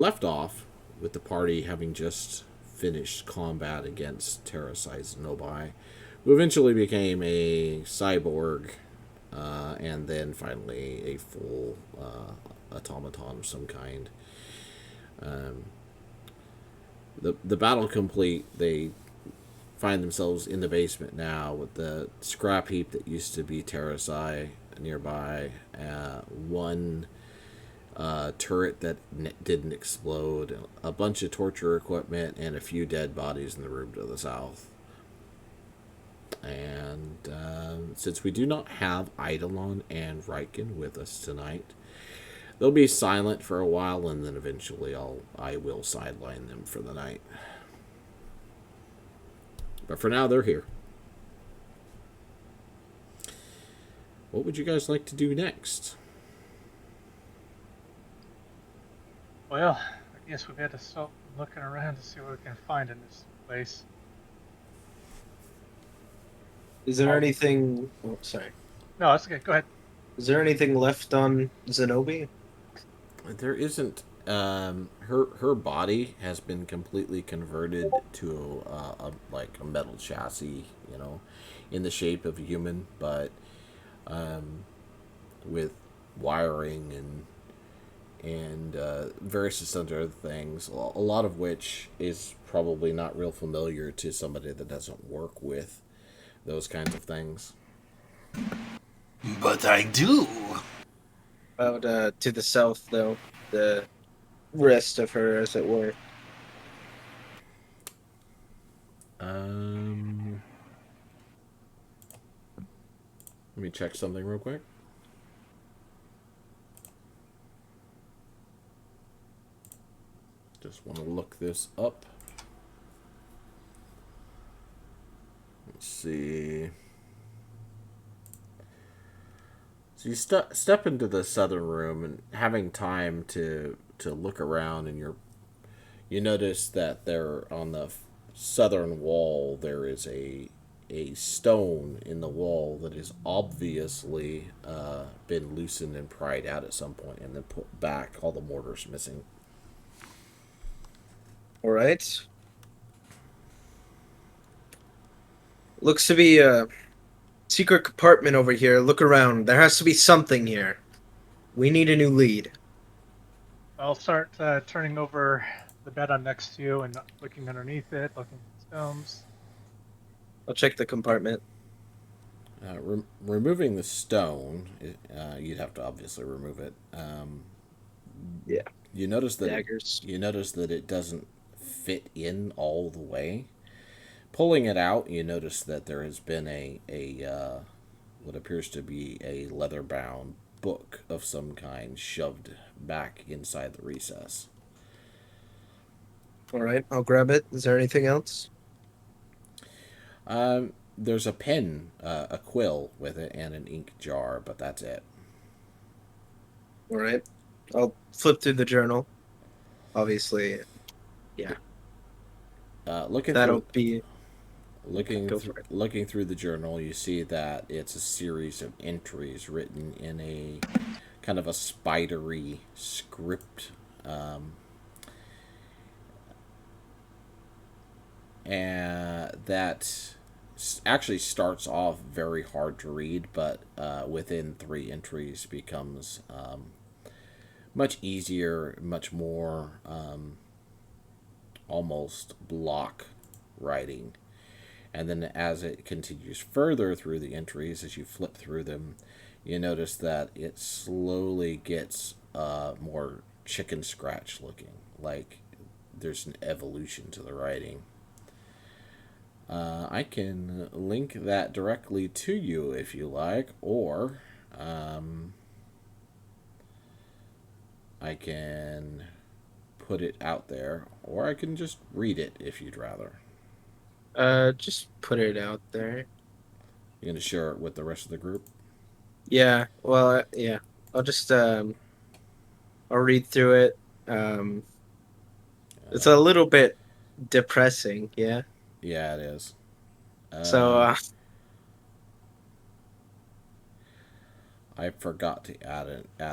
Left off with the party having just finished combat against Terrasize Nobai, who eventually became a cyborg, and then finally a full automaton of some kind. Um, the battle complete, they find themselves in the basement now with the scrap heap that used to be Terrasai nearby. One turret that didn't explode, a bunch of torture equipment, and a few dead bodies in the room to the south. And since we do not have Eidolon and Riken with us tonight, they'll be silent for a while, and then eventually I will sideline them for the night. But for now, they're here. What would you guys like to do next? Well, I guess we've got to start looking around to see what we can find in this place. Is there Um, anything? Oh, sorry. no, that's okay. Go ahead. Is there anything left on Zenobi? There isn't. Her body has been completely converted to like a metal chassis, in the shape of a human, but um, with wiring and various other things. A lot of which is probably not real familiar to somebody that doesn't work with those kinds of things. But I do. About to the south, though, the rest of her, as it were. Um, Let me check something real quick. Just want to look this up. Let's see. So you step into the southern room and having time to look around, and you notice that there on the southern wall there is a stone in the wall that has obviously been loosened and pried out at some point and then put back. All the mortar's missing. All right. Looks to be a secret compartment over here. Look around. There has to be something here. We need a new lead. I'll start turning over the bed I'm next to and looking underneath it, looking at the stones. I'll check the compartment. Removing the stone, you'd have to obviously remove it. Yeah, You notice that daggers. it doesn't fit in all the way. Pulling it out, you notice that there has been a what appears to be a leather bound book of some kind shoved back inside the recess. All right, I'll grab it. Is there anything else? There's a pen, a quill with it, and an ink jar, but that's it. All right. I'll flip through the journal. Obviously, yeah, Looking through that'll be. Okay, go for it. looking through the journal, you see that it's a series of entries written in a kind of a spidery script, um, and that actually starts off very hard to read, but within three entries becomes much easier, much more almost block writing. And then as it continues further through the entries, as you flip through them, you notice that it slowly gets more chicken scratch looking, like there's an evolution to the writing. I can link that directly to you if you like, or I can put it out there, or I can just read it if you'd rather. Just put it out there. You're gonna share it with the rest of the group. Yeah. Well, yeah. I'll just I'll read through it. Um, it's Uh, a little bit depressing. Yeah. yeah, it is. So Uh, I forgot to add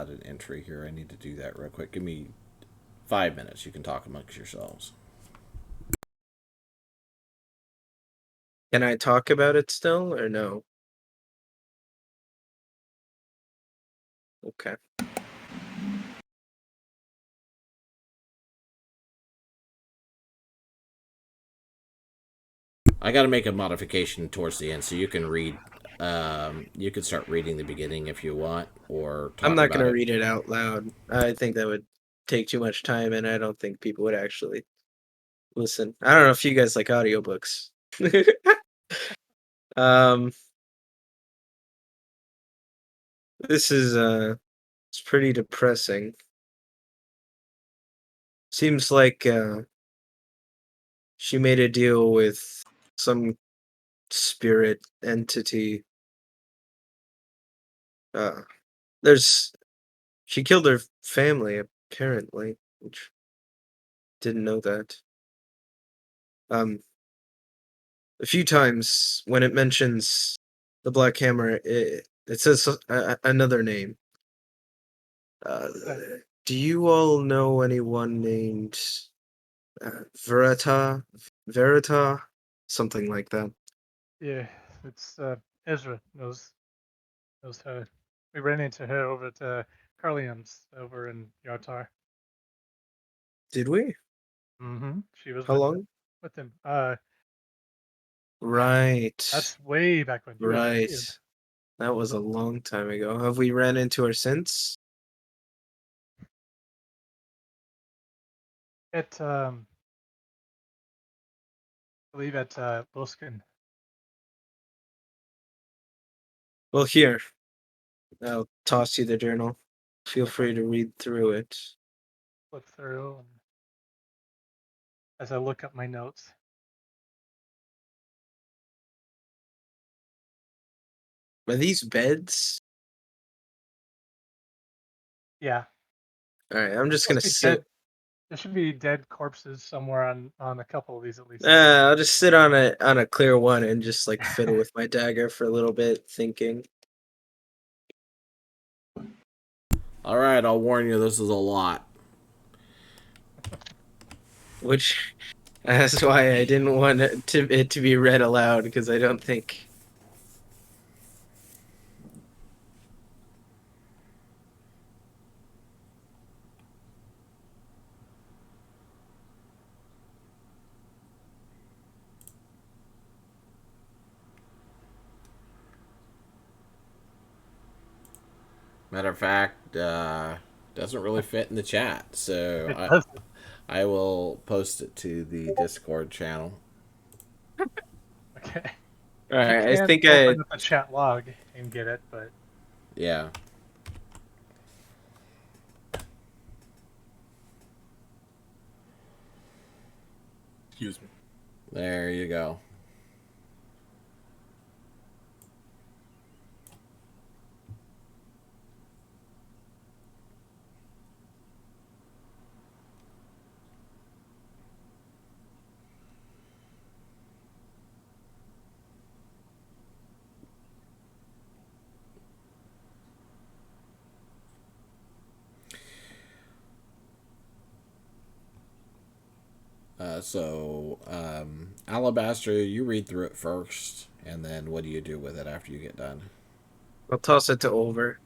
an entry here. I need to do that real quick. Give me 5 minutes. You can talk amongst yourselves. Can I talk about it still or no? Okay. I got to make a modification towards the end, so you can read. You can start reading the beginning if you want, or I'm talk not about gonna it. read it out loud. I think that would take too much time, and I don't think people would actually listen. I don't know if you guys like audiobooks. um, this is it's pretty depressing. Seems like she made a deal with some spirit entity. Uh, there's she killed her family apparently, which didn't know that. Um, a few times when it mentions the Black Hammer, it says another name. Uh, But, do you all know anyone named Verita? Verita? Something like that. yeah, it's Ezra knows her. We ran into her over at Carlian's over in Yartar. Did we? She was How long? with him. Right. That's way back when he was a Right. kid. That was a long time ago. Have we ran into her since? At I believe at Luskin. Well, here. I'll toss you the journal. Feel free to read through it. Flip through and as I look up my notes. Are these beds? Yeah, Alright, I'm just supposed gonna to be sit. dead. There should be dead corpses somewhere on a couple of these at least. I'll just sit on a clear one and just like fiddle with my dagger for a little bit, thinking. All right, I'll warn you. This is a lot. Which that's why I didn't want it to be read aloud, because I don't think. Matter of fact, doesn't really fit in the chat, so It does. I will post it to the Discord channel. Okay. You Alright, I can think I. open up the chat log and get it, but Yeah. Excuse me. There you go. Alabaster, you read through it first, and then what do you do with it after you get done? I'll toss it to Over.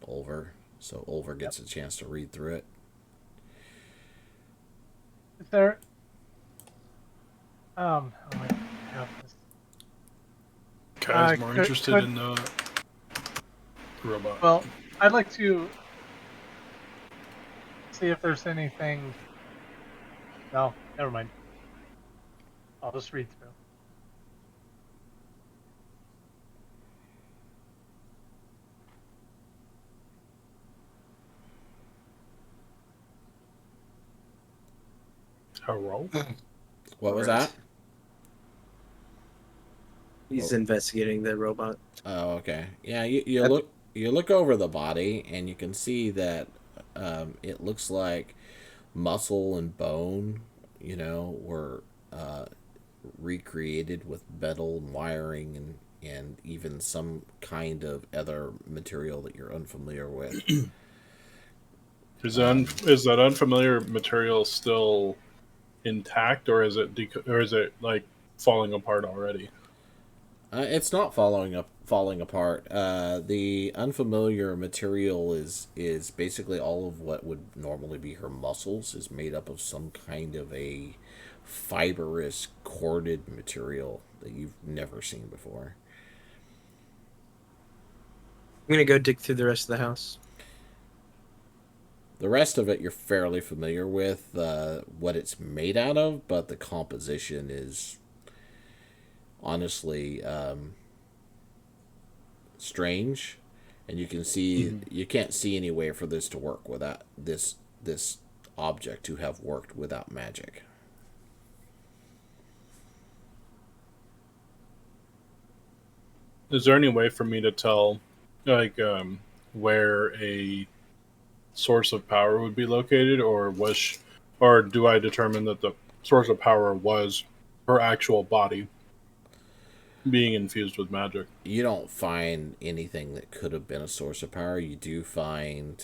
Olver. So Olver yep. gets a chance to read through it. Is there oh I have this. Kai's more Could, interested could in the robot. well, I'd like to see if there's anything. No, never mind. I'll just read through. Hello? What was Right. that? He's Oh. investigating the robot. Oh, okay. Yeah, you That- look over the body, and you can see that it looks like muscle and bone, were recreated with metal and wiring and even some kind of other material that you're unfamiliar with. Is that unfamiliar material still intact, or is it like falling apart already? It's not falling apart. The unfamiliar material is basically all of what would normally be her muscles is made up of some kind of a fibrous corded material that you've never seen before. I'm gonna go dig through the rest of the house. The rest of it you're fairly familiar with what it's made out of, but the composition is honestly strange, and you can't see any way for this to work without this object to have worked without magic. Is there any way for me to tell, like, where a source of power would be located, or do I determine that the source of power was her actual body being infused with magic? You don't find anything that could have been a source of power. You do find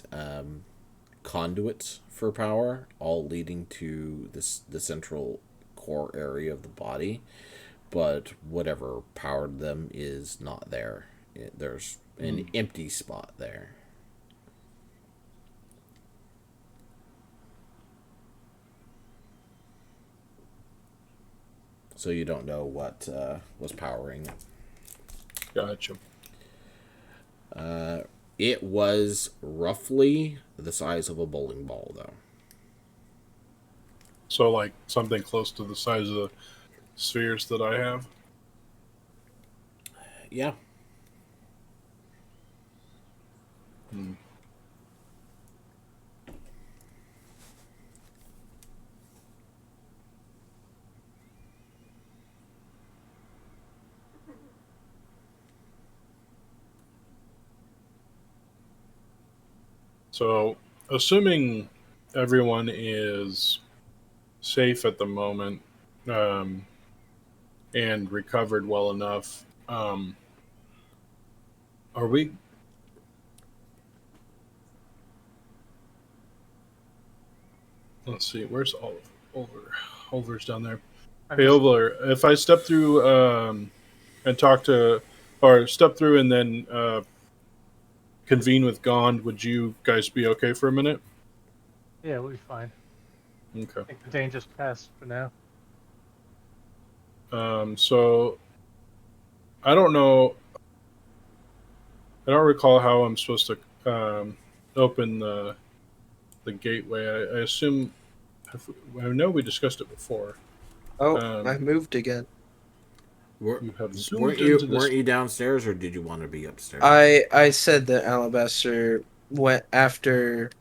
conduits for power, all leading to the central core area of the body. But whatever powered them is not there. There's an empty spot there. So you don't know what was powering it. Gotcha. It was roughly the size of a bowling ball, though. So, like, something close to the size of the spheres that I have. Yeah. Hmm. So, assuming everyone is safe at the moment, um, and recovered well enough, are we? Let's see. Where's Oliver? Oliver's down there. I'm Hey, just- Oliver. If I step through and talk to, or step through and then convene with Gond, would you guys be okay for a minute? Yeah, we'll be fine. Okay. I think the danger's passed for now. So I don't know. I don't recall how I'm supposed to open the gateway. I assume. I know we discussed it before. Oh, Um, I moved again. You have zoomed Weren't you into this. weren't you downstairs, or did you want to be upstairs? I said that Alabaster went after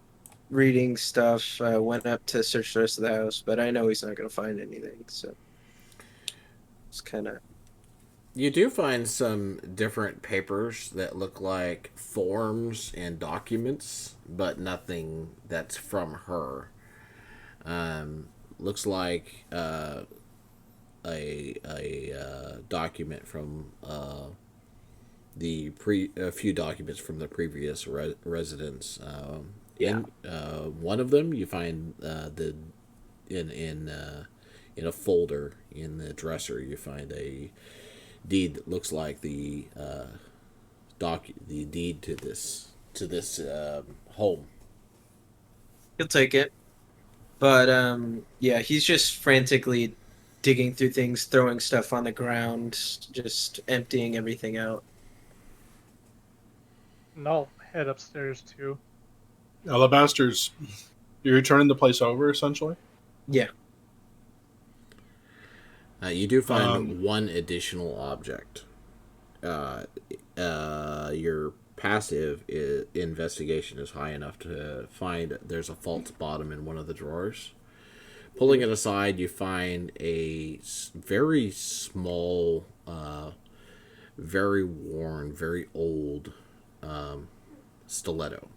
reading stuff. Went up to search the rest of the house, but I know he's not gonna find anything. So it's kind of You do find some different papers that look like forms and documents, but nothing that's from her. Looks like a document from a few documents from the previous residence. In one of them, you find the in a folder in the dresser, you find a deed that looks like the deed to this home. he'll take it. But yeah, he's just frantically digging through things, throwing stuff on the ground, just emptying everything out. And I'll head upstairs too. Alabaster's. You're turning the place over, essentially? Yeah. You do find one additional object. Your passive investigation is high enough to find there's a false bottom in one of the drawers. Pulling it aside, you find a very small, very worn, very old stiletto.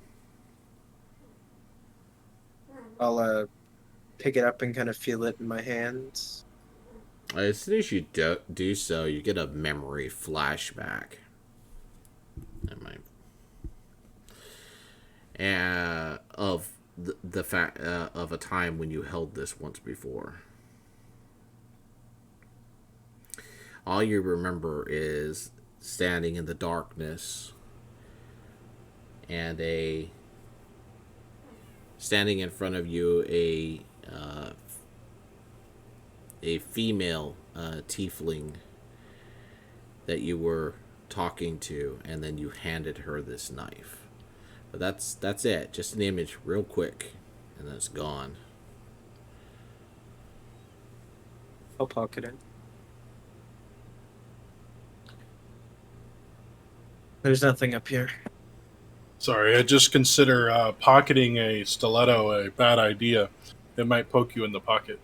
I'll pick it up and kind of feel it in my hands. As soon as you do so, you get a memory flashback. Of the fact of a time when you held this once before. All you remember is standing in the darkness and standing in front of you a female tiefling that you were talking to, and then you handed her this knife. But that's it. Just an image, real quick, and then it's gone. I'll pocket it. There's nothing up here. Sorry, I just consider pocketing a stiletto a bad idea. It might poke you in the pocket.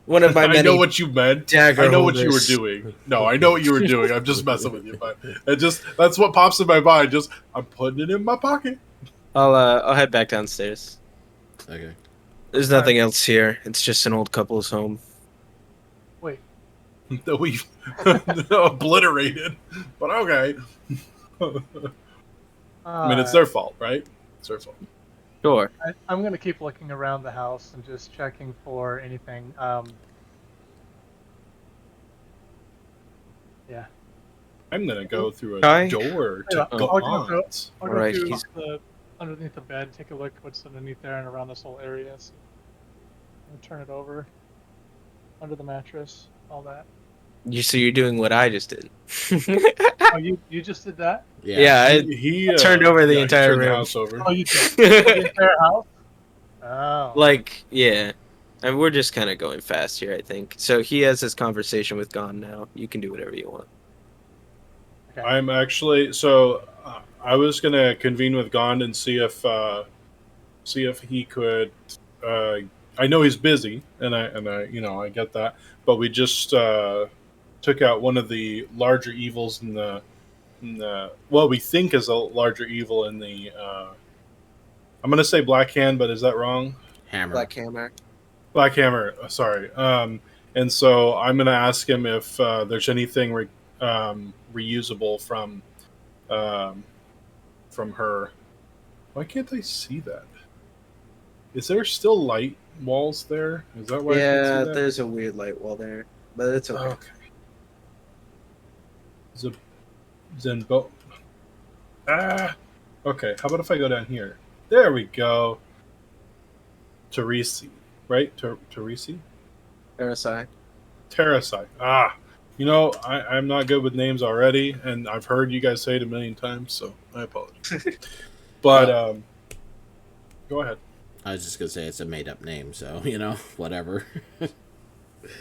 One of my I many know what you meant. dagger I know what you were holders. doing. No, I know what you were doing. I'm just messing with you, but that's what pops in my mind. Just I'm putting it in my pocket. I'll head back downstairs. Okay. There's nothing else here. It's just an old couple's home. Wait. That we obliterated. But okay. I mean, it's their fault, right? It's their fault. Sure. I'm gonna keep looking around the house and just checking for anything. Yeah. I'm gonna go through a Kai? door Yeah, to go I'll go on. through- I'll go Alright, through he's- underneath the bed, take a look what's underneath there and around this whole area. So turn it over. Under the mattress, all that. So you're doing what I just did. Oh, you just did that? Yeah, He turned over the he entire turned the room. house over. Oh, you did the entire house? Oh. like, yeah. And we're just kind of going fast here, I think. So he has his conversation with Gon now. You can do whatever you want. Okay. I'm actually I was gonna convene with Gond and see if he could. I know he's busy, and I get that, but we just took out one of the larger evils in the what we think is a larger evil in the. I'm gonna say Black Hand, but is that wrong? Hammer. Black Hammer. Black Hammer. Sorry. And so I'm gonna ask him if there's anything reusable from her. Why can't I see that? Is there still light walls there? Is that why I Yeah, can see that? there's a weird light wall there, but it's okay. Okay. Zenbo. Ah. Okay. How about if I go down here? There we go. Teresi, right? Teresi. Parasite. Terrasite. Ah. I'm not good with names already, and I've heard you guys say it a million times, so I apologize. But go ahead. I was just gonna say it's a made up name, so whatever.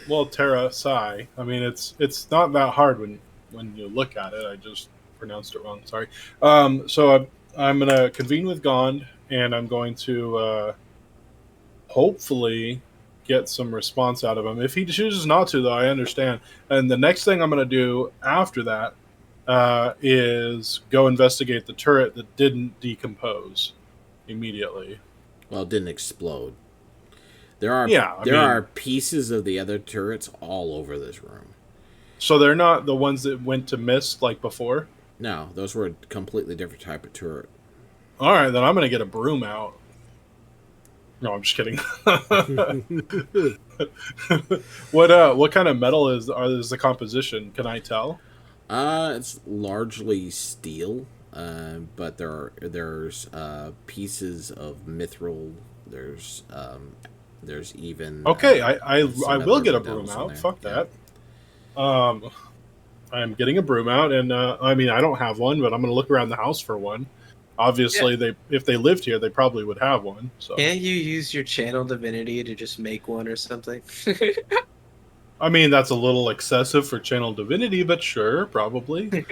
Well, Terra Sai. I mean, it's not that hard when you look at it. I just pronounced it wrong. Sorry. So I'm gonna convene with Gond, and I'm going to hopefully get some response out of him. If he chooses not to, though, I understand. And the next thing I'm gonna do after that is go investigate the turret that didn't decompose immediately. Well, it didn't explode. There are Yeah, are pieces of the other turrets all over this room. So they're not the ones that went to mist like before? No, those were a completely different type of turret. All right, then I'm going to get a broom out. No, I'm just kidding. What kind of metal is the composition? Can I tell? It's largely steel, but there's pieces of mithril. There's even Okay, I some will other get a metals broom in out. there. Fuck Yeah. that. I'm getting a broom out, and I mean I don't have one, but I'm going to look around the house for one. Obviously, if they lived here, they probably would have one. So Can't you use your channel divinity to just make one or something? I mean that's a little excessive for channel divinity, but sure, probably.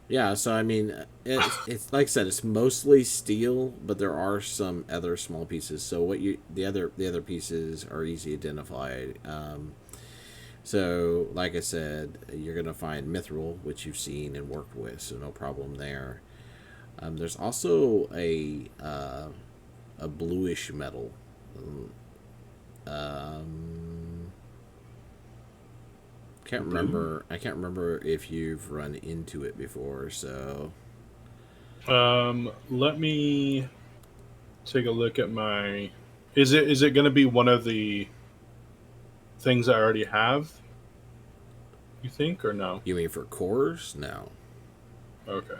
Yeah, so I mean, it's like I said, it's mostly steel, but there are some other small pieces. So the other pieces are easy identified. So like I said, you're gonna find mithril, which you've seen and worked with, so no problem there. There's also a bluish metal. I can't remember if you've run into it before. So Let me take a look at my. Is it going to be one of the things I already have? You think or no? You mean for cores? No. Okay.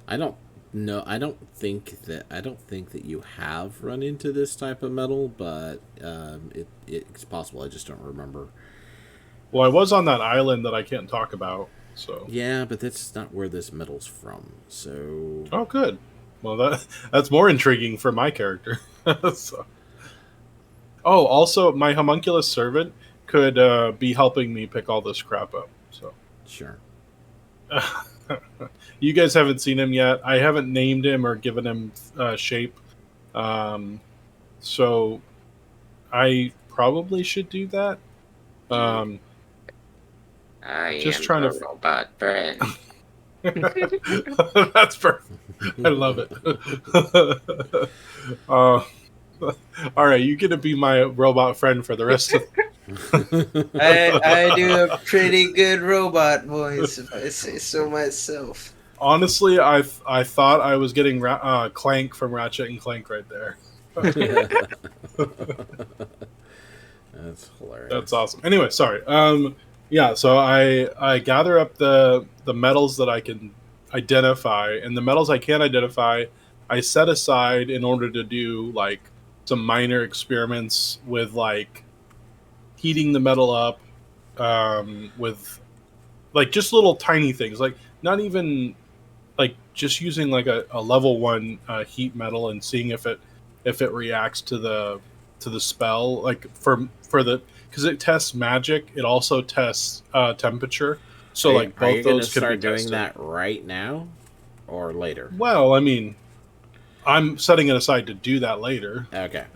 I don't know. I don't think that you have run into this type of metal, but it's possible. I just don't remember. Well, I was on that island that I can't talk about. So. Yeah, but that's not where this metal's from. So. Oh, good. Well, that's more intriguing for my character. So. Oh, also, my homunculus servant could be helping me pick all this crap up. So. Sure. You guys haven't seen him yet. I haven't named him or given him shape. So I probably should do that. I Just am trying a to. robot friend. That's perfect. I love it. All right, you get to be my robot friend for the rest of. I do a pretty good robot voice, if I say so myself. Honestly, I thought I was getting Clank from Ratchet and Clank right there. That's hilarious. That's awesome. Anyway, sorry. Yeah. So I gather up the metals that I can identify, and the metals I can't identify, I set aside in order to do like some minor experiments with like heating the metal up, with like just little tiny things, like not even like just using like a level 1 heat metal and seeing if it reacts to the spell, like for the because it tests magic, it also tests temperature, so like Are you both going to those can be start doing tested. that right now or later? Well, I mean, I'm setting it aside to do that later. Okay.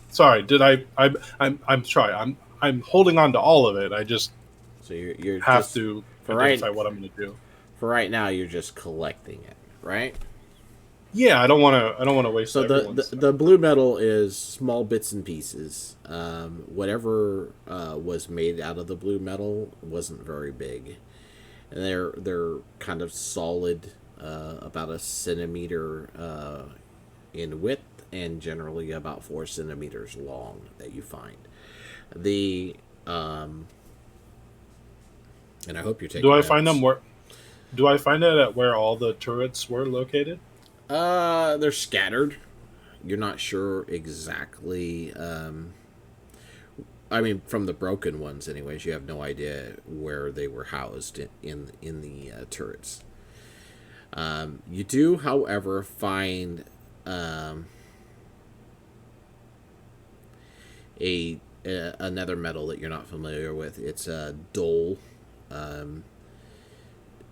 Sorry, did I'm sorry, I'm holding on to all of it. I just So you're have just, to for identify right what I'm going to do. for right now you're just collecting it, right? Yeah, I don't want to waste So everyone's the blue metal is small bits and pieces. Whatever was made out of the blue metal wasn't very big, and they're kind of solid, about a centimeter in width, and generally about 4 centimeters long that you find. The and I hope you're taking Do I notes. find them where? Do I find it at where all the turrets were located? They're scattered. You're not sure exactly. I mean, from the broken ones, anyways, you have no idea where they were housed in the turrets. You do, however, find another metal that you're not familiar with. It's a dole,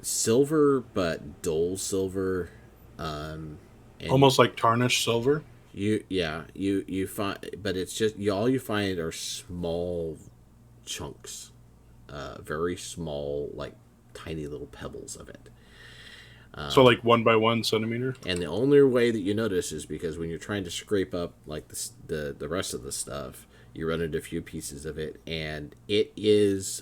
silver, but dole silver. And Almost like tarnished silver. you find, but it's just all you find are small chunks, very small, like tiny little pebbles of it. So like 1 by 1 centimeter. And the only way that you notice is because when you're trying to scrape up like the rest of the stuff, you run into a few pieces of it, and it is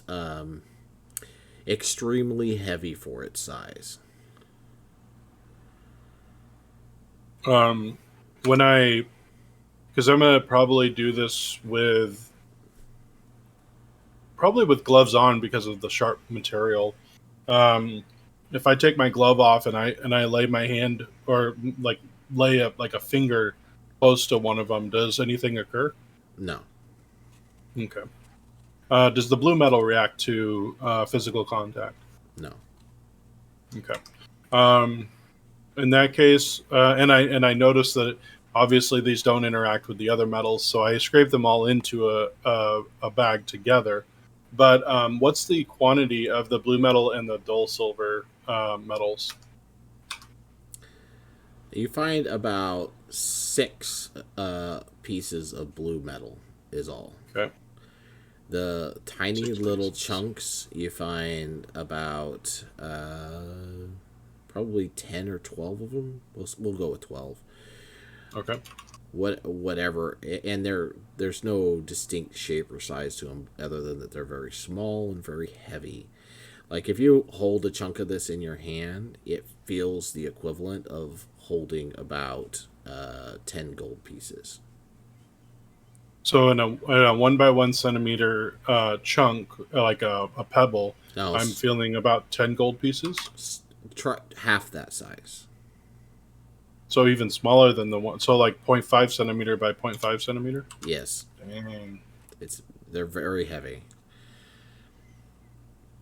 extremely heavy for its size. When I, because I'm gonna probably do this with gloves on because of the sharp material. If I take my glove off and I lay my hand or like lay like a finger close to one of them, does anything occur? No. Okay. Does the blue metal react to physical contact? No. Okay. In that case, and I noticed that obviously these don't interact with the other metals, so I scraped them all into a bag together. But what's the quantity of the blue metal and the dull silver metals? You find about 6 pieces of blue metal is all. Okay. The tiny 6 little pieces. chunks you find about probably 10 or 12 of them. We'll go with 12. Okay. Whatever, and there's no distinct shape or size to them other than that they're very small and very heavy. Like if you hold a chunk of this in your hand, it feels the equivalent of holding about 10 gold pieces. So in a 1 by 1 centimeter chunk, like a pebble, Now, I'm feeling about 10 gold pieces. try half that size. So even smaller than the one. So like 0.5 centimeter by 0.5 centimeter. Yes, Dang, they're very heavy.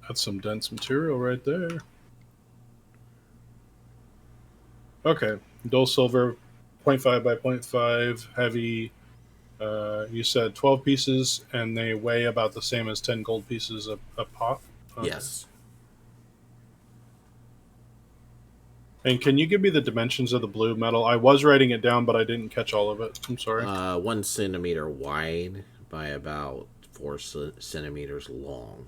that's some dense material right there. Okay, dull silver, 0.5 by 0.5, heavy. You said 12 pieces, and they weigh about the same as 10 gold pieces a pop. Okay. Yes. And can you give me the dimensions of the blue metal? I was writing it down, but I didn't catch all of it. I'm sorry. 1 centimeter wide by about 4 centimeters long.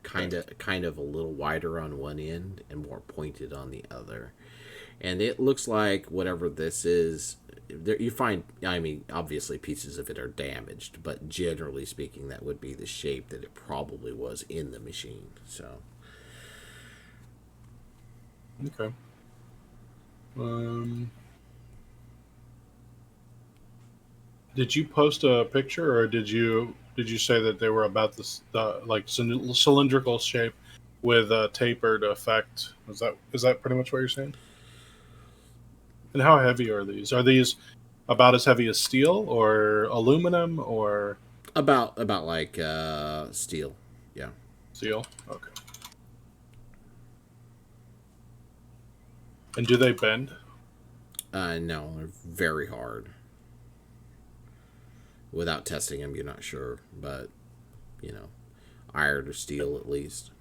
Kind of a little wider on one end and more pointed on the other. And it looks like whatever this is, there you find. I mean, obviously pieces of it are damaged, but generally speaking, that would be the shape that it probably was in the machine. So. Okay. Did you post a picture, or did you say that they were about the like cylindrical shape with a tapered effect? Is that pretty much what you're saying? And how heavy are these? Are these about as heavy as steel or aluminum or About like steel, yeah. steel? Okay. And do they bend? No, they're very hard. Without testing them, you're not sure, but you know, iron or steel at least.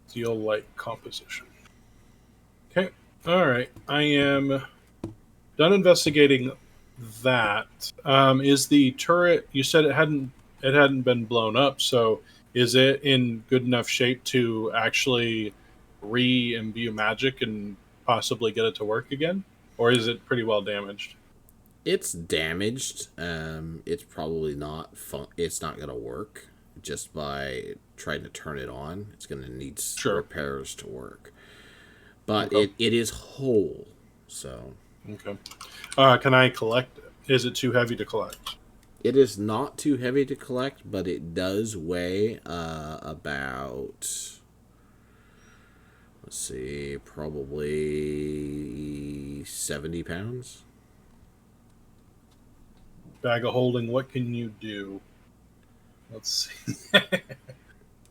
Steel-like composition. Okay. All right. I am done investigating that. Is the turret? You said it hadn't been blown up, so is it in good enough shape to actually re-imbue magic and possibly get it to work again, or is it pretty well damaged? It's damaged. It's probably not fun. It's not gonna work just by trying to turn it on. It's gonna need Sure. repairs to work. But Okay. it is whole. So Okay. Can I collect it? Is it too heavy to collect? it is not too heavy to collect, but it does weigh about, let's see, probably 70 pounds. Bag of holding. What can you do? Let's see.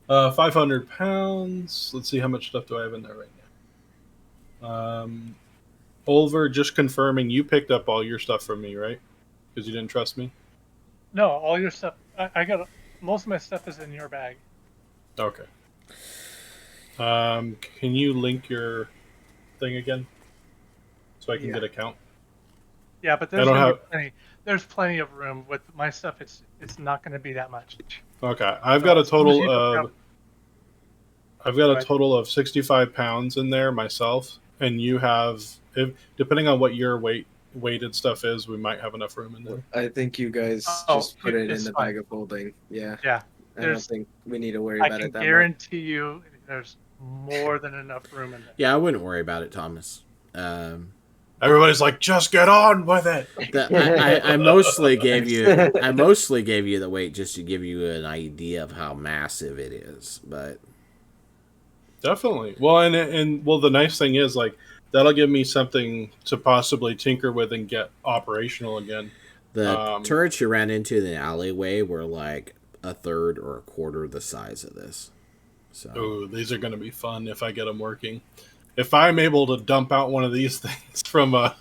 500 pounds. Let's see how much stuff do I have in there right now. Oliver, just confirming you picked up all your stuff from me, right? Because you didn't trust me. No, all your stuff. I got most of my stuff is in your bag. Okay. Can you link your thing again so I can Yeah. get a count? Yeah, but I there's don't gonna have. be plenty. There's plenty of room with my stuff. It's not going to be that much. Okay, I've So got a as long as you total don't of. have- I've got Go a ahead. total of 65 pounds in there myself, and you have, if depending on what your weighted stuff is, we might have enough room in there. I think you guys Oh, just put it in it's the fine. bag of holding. Yeah, Yeah, I don't there's. think we need to worry I about can it that much. guarantee you, there's more than enough room in there. Yeah, I wouldn't worry about it, Thomas. Everybody's like, just get on with it. I mostly gave you the weight just to give you an idea of how massive it is, but Definitely. Well, and well, the nice thing is like that'll give me something to possibly tinker with and get operational again. the Um, turrets you ran into in the alleyway were like a third or a quarter the size of this. So Ooh, these are going to be fun if I get them working. If I'm able to dump out one of these things from a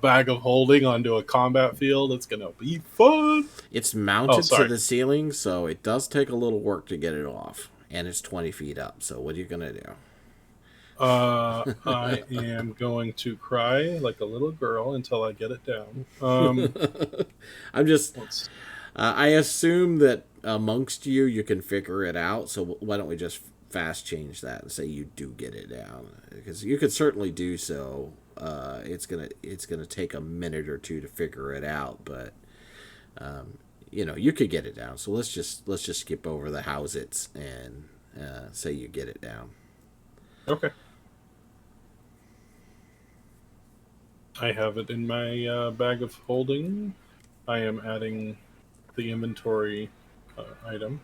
bag of holding onto a combat field, it's going to be fun. it's Oh, mounted to sorry. the ceiling, so it does take a little work to get it off, and it's 20 feet up. So what are you gonna do? I am going to cry like a little girl until I get it down. I'm just. Let's I assume that amongst you can figure it out. So why don't we just fast change that and say you do get it down, because you could certainly do so. It's gonna take a minute or two to figure it out, but you could get it down. So let's just skip over the house it's and say you get it down. Okay. I have it in my bag of holding. I am adding the inventory item.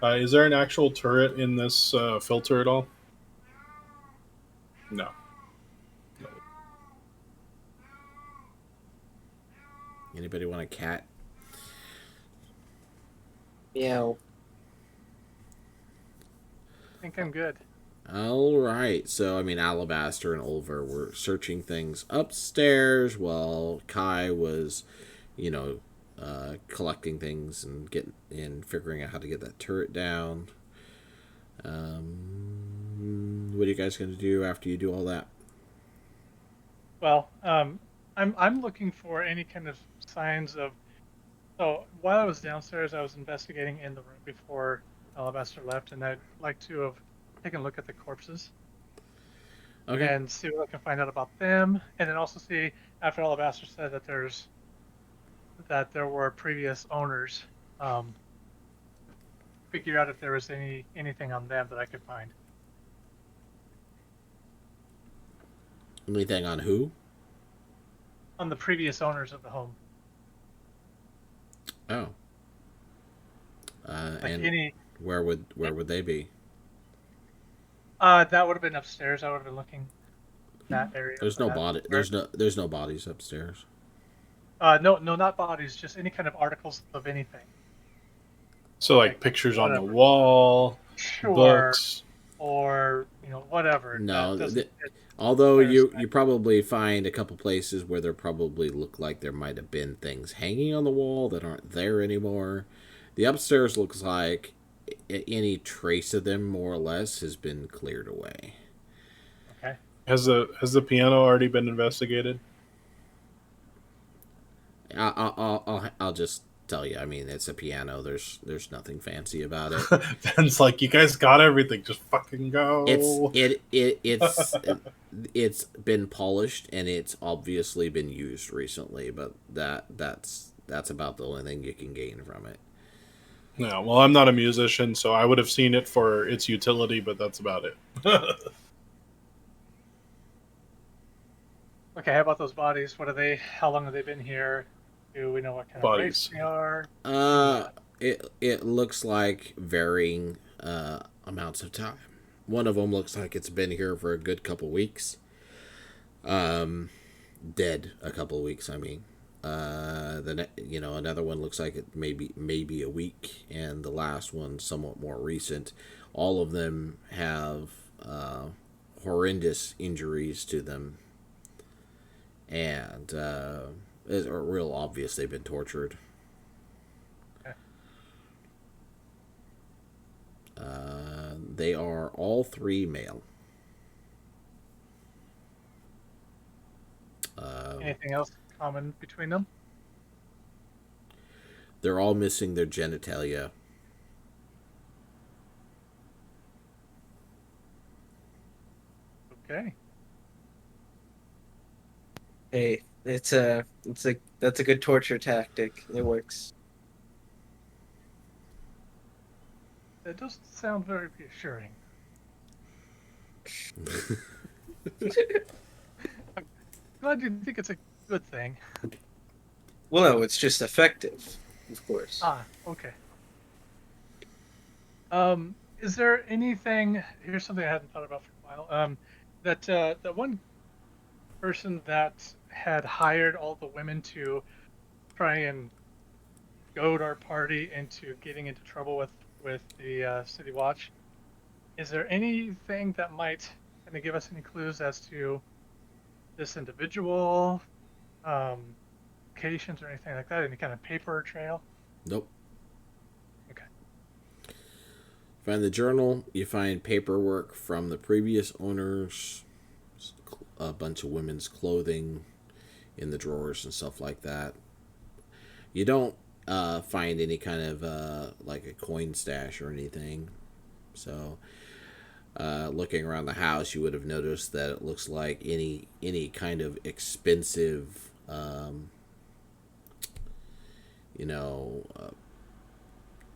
Is there an actual turret in this filter at all? No. Anybody want a cat? Meow. I think I'm good. All right. So, I mean, Alabaster and Ulver were searching things upstairs while Kai was, you know, collecting things and figuring out how to get that turret down. What are you guys going to do after you do all that? Well, I'm looking for any kind of signs of. So while I was downstairs, I was investigating in the room before Alabaster left, and I'd like to have taken a look at the corpses Okay. and see what I can find out about them, and then also see after Alabaster said that there were previous owners, figure out if there was anything on them that I could find. Anything on who? On the previous owners of the home. Oh. Like And any where would they be? that would have been upstairs. I would have been looking in that area. There's for no that. body. There's no bodies upstairs. No, not bodies, just any kind of articles of anything. So, like Like, pictures on the whatever. wall, Sure. books. Or whatever. No, That doesn't fit. although There's- you probably find a couple places where there probably look like there might have been things hanging on the wall that aren't there anymore. The upstairs looks like any trace of them, more or less, has been cleared away. Okay. Has the piano already been investigated? I'll just tell you. I mean, it's a piano. There's nothing fancy about it. Ben's like, you guys got everything. Just fucking go. It's been polished and it's obviously been used recently, but that's about the only thing you can gain from it. No, well, I'm not a musician, so I would have seen it for its utility, but that's about it. Okay, how about those bodies? What are they? How long have they been here? Do we know what kind of race Bodies. they are? It looks like varying amounts of time. One of them looks like it's been here for a good couple weeks. Dead a couple weeks, I mean. Another one looks like it maybe a week, and the last one somewhat more recent. All of them have horrendous injuries to them, and it's real obvious they've been tortured. Okay. They are all three male. Anything else common between them? They're all missing their genitalia. Okay. Hey, that's a good torture tactic. It works. That doesn't sound very reassuring. Glad you think it's a good thing. Well, no, it's just effective, of course. Okay. Is there anything? Here's something I hadn't thought about for a while. That one person that had hired all the women to try and goad our party into getting into trouble with the City Watch. Is there anything that might kind of give us any clues as to this individual, locations or anything like that? Any kind of paper trail? Nope. Okay. Find the journal. You find paperwork from the previous owners, a bunch of women's clothing in the drawers and stuff like that. You don't find any kind of like a coin stash or anything. So, looking around the house, you would have noticed that it looks like any kind of expensive,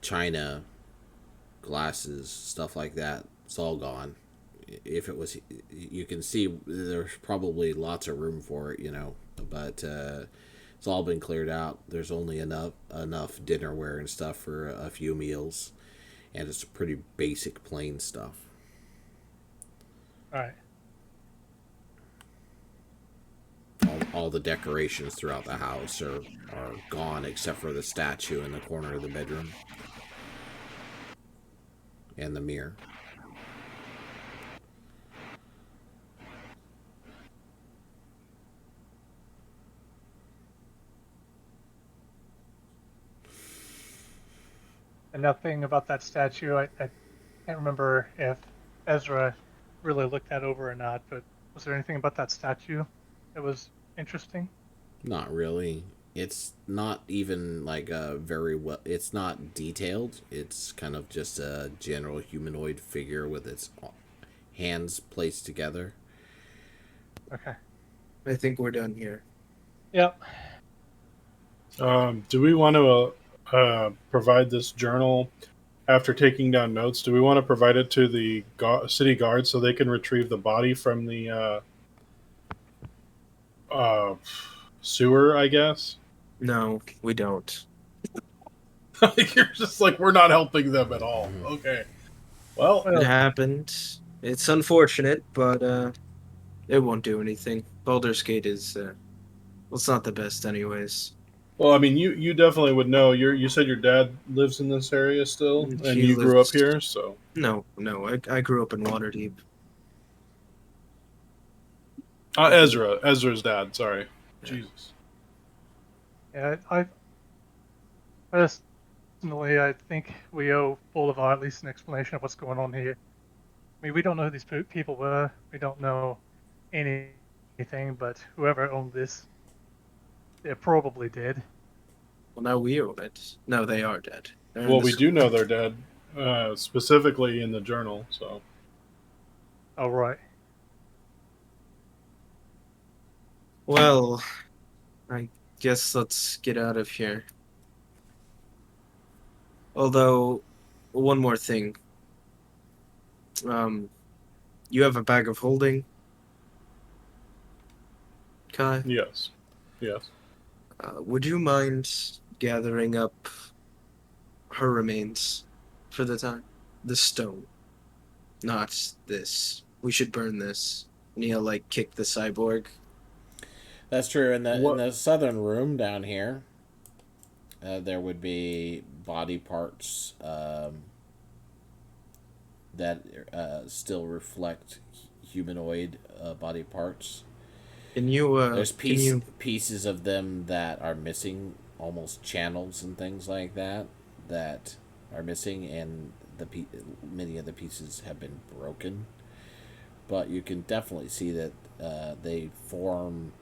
china, glasses, stuff like that. It's all gone. If it was, you can see there's probably lots of room for it, but it's all been cleared out. There's only enough dinnerware and stuff for a few meals, and it's pretty basic, plain stuff. All right. All the decorations throughout the house are gone except for the statue in the corner of the bedroom and the mirror. And nothing about that statue. I can't remember if Ezra really looked that over or not, but was there anything about that statue that was interesting? Not really. It's not even like a very well. It's not detailed. It's kind of just a general humanoid figure with its hands placed together. Okay. I think we're done here. Yep. Do we want to provide this journal after taking down notes? Do we want to provide it to the city guard so they can retrieve the body from the sewer, I guess? No, we don't. You're just like, we're not helping them at all. Okay. Well, It happened. It's unfortunate, but it won't do anything. Baldur's Gate is well, it's not the best anyways. I mean, you definitely would know. You said your dad lives in this area still, and He you grew up lives- here, so. No, I grew up in Waterdeep. Ezra's dad. Sorry, Jesus. Yeah, I personally, I think we owe Boulevard at least an explanation of what's going on here. I mean, we don't know who these people were. We don't know anything, but whoever owned this, they're probably dead. Well, now we own it. No, they are dead. They're in Well, the we s- do know they're dead, specifically in the journal. So. Oh, right. Well, I guess let's get out of here. Although, one more thing. You have a bag of holding, Kai? Yes. Yes. Would you mind gathering up her remains for the time? The stone. Not this. We should burn this. And he'll, like, kick the cyborg. That's true. In What- the southern room down here, there would be body parts that still reflect humanoid body parts. Can you, There's can you... pieces of them that are missing, almost channels and things like that are missing, and many of the pieces have been broken. But you can definitely see that they form.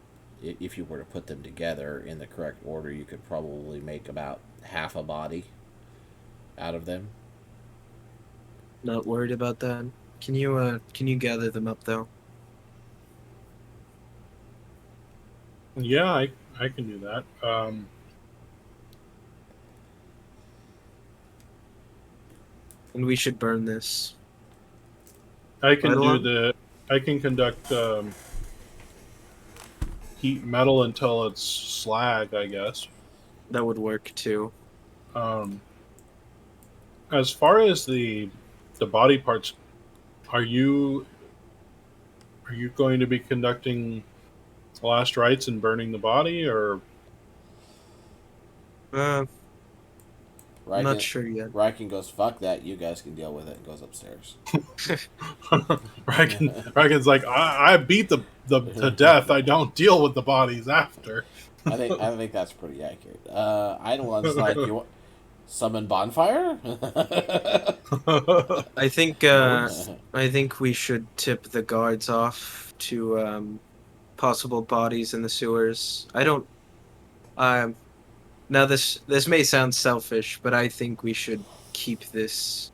If you were to put them together in the correct order, you could probably make about half a body out of them. Not worried about that? Can you gather them up, though? Yeah, I can do that. And we should burn this. I can Right do along? the. I can conduct heat metal until it's slag, I guess. That would work, too. As far as the body parts, are you going to be conducting last rites and burning the body, or I'm not sure yet. Riken goes, "Fuck that! You guys can deal with it." And goes upstairs. Reckons like I beat the death. I don't deal with the bodies after. I think that's pretty accurate. Idolon's like, you want summon bonfire? I think we should tip the guards off to possible bodies in the sewers. I don't. Now this may sound selfish, but I think we should keep this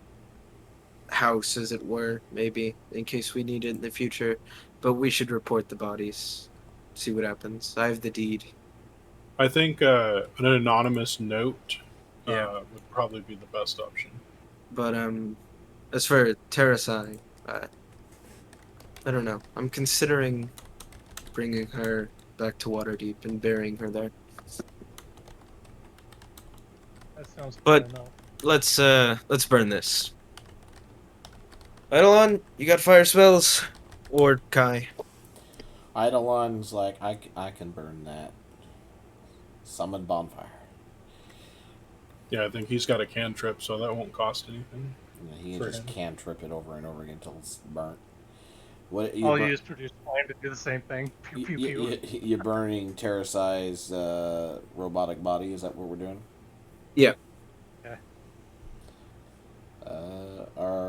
house, as it were, maybe in case we need it in the future. But we should report the bodies, see what happens. I have the deed. I think an anonymous note would probably be the best option. But as for Terrasai, I don't know. I'm considering bringing her back to Waterdeep and burying her there. That sounds But- fair enough. Let's burn this. Eidolon, you got fire spells? Or Kai? Eidolon's like, I can burn that. Summon bonfire. Yeah, I think he's got a cantrip, so that won't cost anything. Yeah, he can For just him. cantrip it over and over again until it's burnt. What All you is produce flame to do the same thing. Pew pew pew. you're burning Terrasai's robotic body? Is that what we're doing? Yeah. Okay.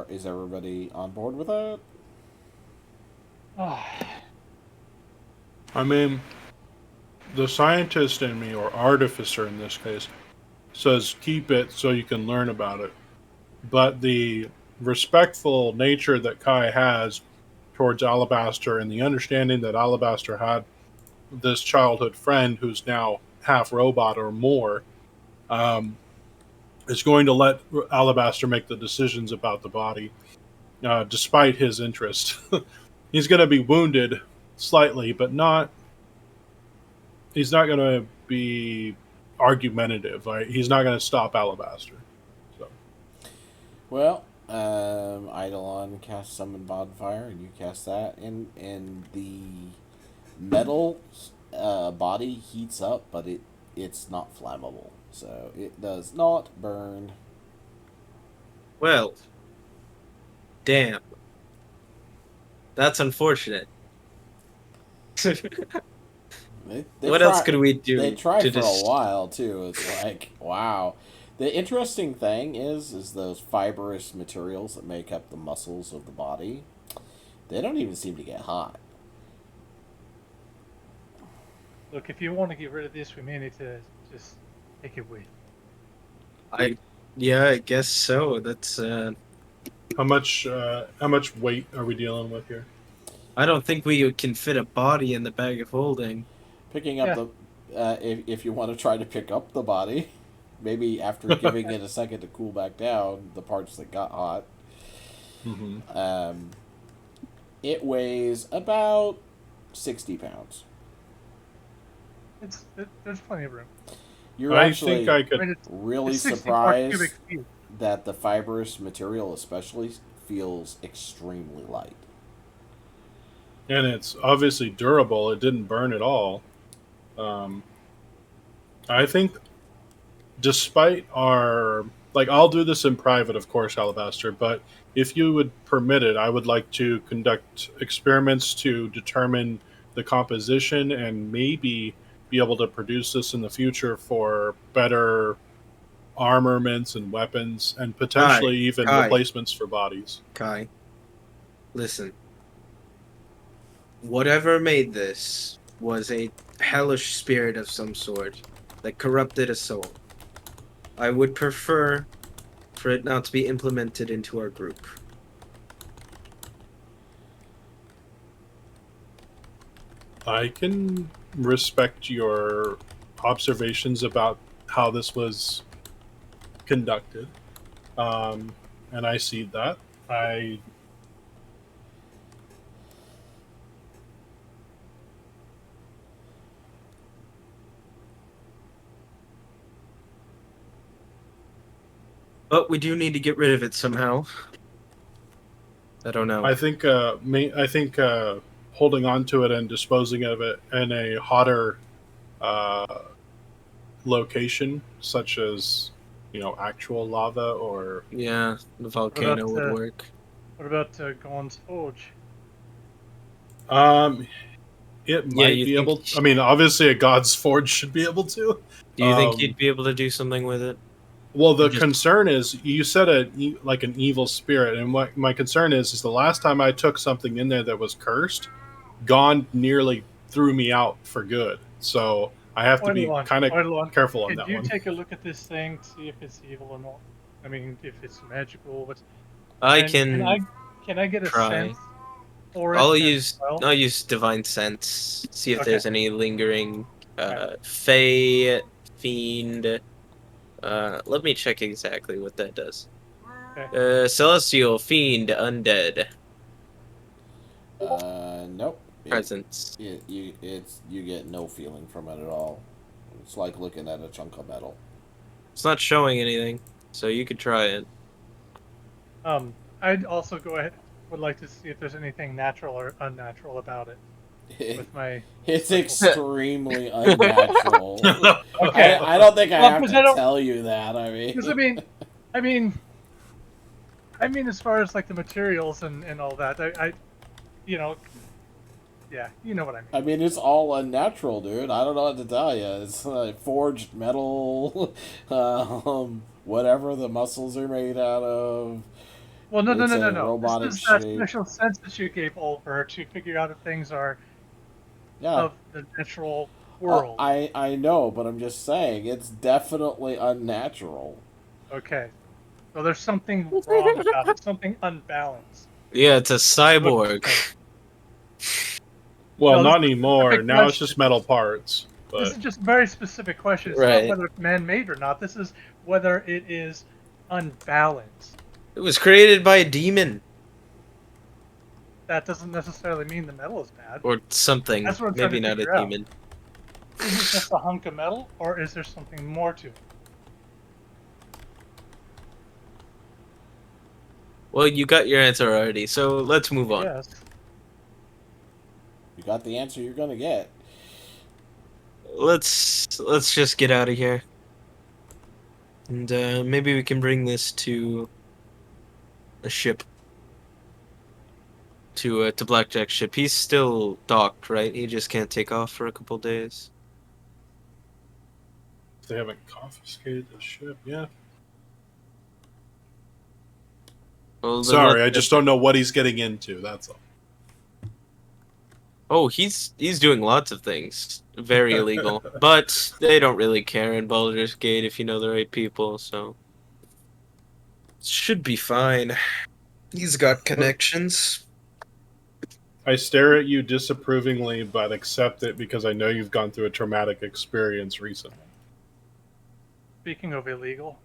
Is everybody on board with that? Oh, I mean, the scientist in me, or artificer in this case, says keep it so you can learn about it. But the respectful nature that Kai has towards Alabaster and the understanding that Alabaster had this childhood friend who's now half robot or more, is going to let Alabaster make the decisions about the body, despite his interest. He's going to be wounded slightly, but not. He's not going to be argumentative. Right? He's not going to stop Alabaster. So. Well, Eidolon casts Summon Bonfire, and you cast that, and the metal body heats up, but it's not flammable, so it does not burn. Well, damn. That's unfortunate. They What else could we do? They tried to for just... a while too. It's like, wow. The interesting thing is those fibrous materials that make up the muscles of the body. They don't even seem to get hot. look, if you want to get rid of this, we may need to just take it with. Yeah, I guess so. That's How much weight are we dealing with here? I don't think we can fit a body in the bag of holding. Picking up if you want to try to pick up the body, maybe after giving it a second to cool back down, the parts that got hot. Mm-hmm. It weighs about 60 pounds. There's plenty of room. You're I actually think I could. I mean, it's really 64 cubic surprised feet. that the fibrous material especially feels extremely light. And it's obviously durable. It didn't burn at all. I think, despite our I'll do this in private, of course, Alabaster. But if you would permit it, I would like to conduct experiments to determine the composition and maybe be able to produce this in the future for better armaments and weapons, and potentially even Kai. replacements for bodies. Kai, listen. Whatever made this was a hellish spirit of some sort that corrupted a soul. I would prefer for it not to be implemented into our group. I can respect your observations about how this was conducted, and I see that. But we do need to get rid of it somehow. I don't know. I think holding on to it and disposing of it in a hotter location, such as actual lava, or Yeah, the volcano would about, work. What about Gon's Forge? it might you be think- able. I mean, obviously, a God's Forge should be able to. Do you think you'd be able to do something with it? Well, the Just- concern is you said like an evil spirit, and what my concern is the last time I took something in there that was cursed, Gon nearly threw me out for good. So I have to be kind of careful on Could that you one. take a look at this thing, see if it's evil or not? I mean, if it's magical. Can I get a try. sense for it? I'll as use well? I'll use divine sense. See if Okay. there's any lingering Right. fey, fiend, Let me check exactly what that does. Okay. Celestial, Fiend, Undead, Nope. Presence. You get no feeling from it at all. It's like looking at a chunk of metal. It's not showing anything, so you could try it. I'd also go ahead. Would like to see if there's anything natural or unnatural about it with my It's special. extremely unnatural. Okay. I don't think I Well, have because to I don't. tell you that. I mean, Because I mean, as far as like the materials and all that, you know, yeah, you know what I mean. I mean, it's all unnatural, dude. I don't know what to tell you. It's forged metal, whatever the muscles are made out of. Well, no, no, It's no, no, a no. This robotic is that shape. special sense that you gave over to figure out if things are Yeah, of the natural world. I know, but I'm just saying it's definitely unnatural. Okay. So there's something wrong about it, something unbalanced. Yeah, it's a Look, cyborg. Well, no, this not is a anymore. specific Now it's question. just metal parts. This But is just a very specific question. It's not Right. whether it's man-made or not. This is whether it is unbalanced. It was created by a demon That doesn't necessarily mean the metal is bad. or something. That's what I'm trying Maybe to not a figure out. demon. Is it just a hunk of metal, or is there something more to it? Well, you got your answer already, so let's move on. Yes. You got the answer you're gonna get. Let's just get out of here, and maybe we can bring this to a ship. To Blackjack's ship. He's still docked, right? He just can't take off for a couple days. they haven't confiscated the ship. Yeah. Well, then Sorry, I let's- just don't know what he's getting into. That's all. Oh, he's doing lots of things very illegal, but they don't really care in Baldur's Gate if you know the right people, so should be fine. He's got connections. I stare at you disapprovingly, but accept it because I know you've gone through a traumatic experience recently. Speaking of illegal,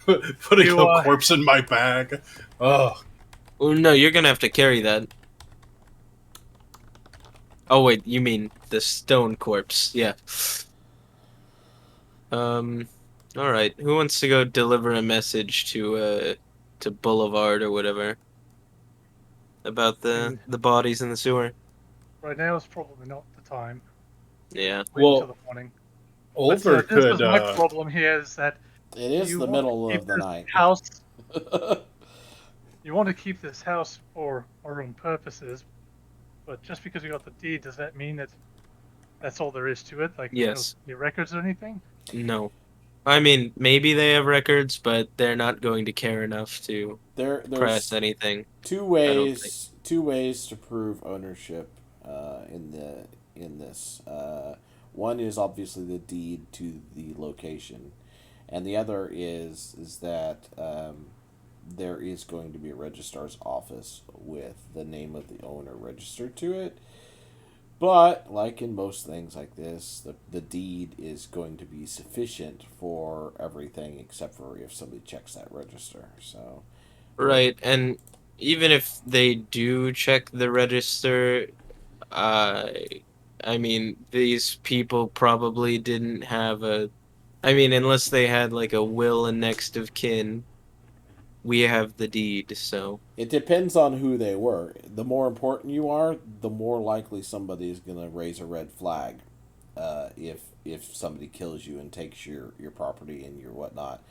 Putting You, a corpse in my bag. Oh, Oh no, you're gonna have to carry that. Oh wait, you mean the stone corpse? Yeah. All right. Who wants to go deliver a message to Boulevard or whatever about the bodies in the sewer? right now is probably not the time. Yeah. Wait Well, until the morning. Ulver This could. is my problem here is that It is you the want to middle keep of the this night. house. You want to keep this house for our own purposes, but just because you got the deed, does that mean that that's all there is to it? Like, Yes. no records or anything? No. I mean, maybe they have records, but they're not going to care enough to press There's anything. two don't ways to prove ownership in this. One is obviously the deed to the location, and the other is that there is going to be a registrar's office with the name of the owner registered to it. But like in most things like this, the deed is going to be sufficient for everything except for if somebody checks that register. So Right, and even if they do check the register, uh, I mean, these people probably didn't have I mean, unless they had like a will and next of kin, we have the deed, so. it depends on who they were. The more important you are, the more likely somebody is going to raise a red flag. If somebody kills you and takes your property and your whatnot,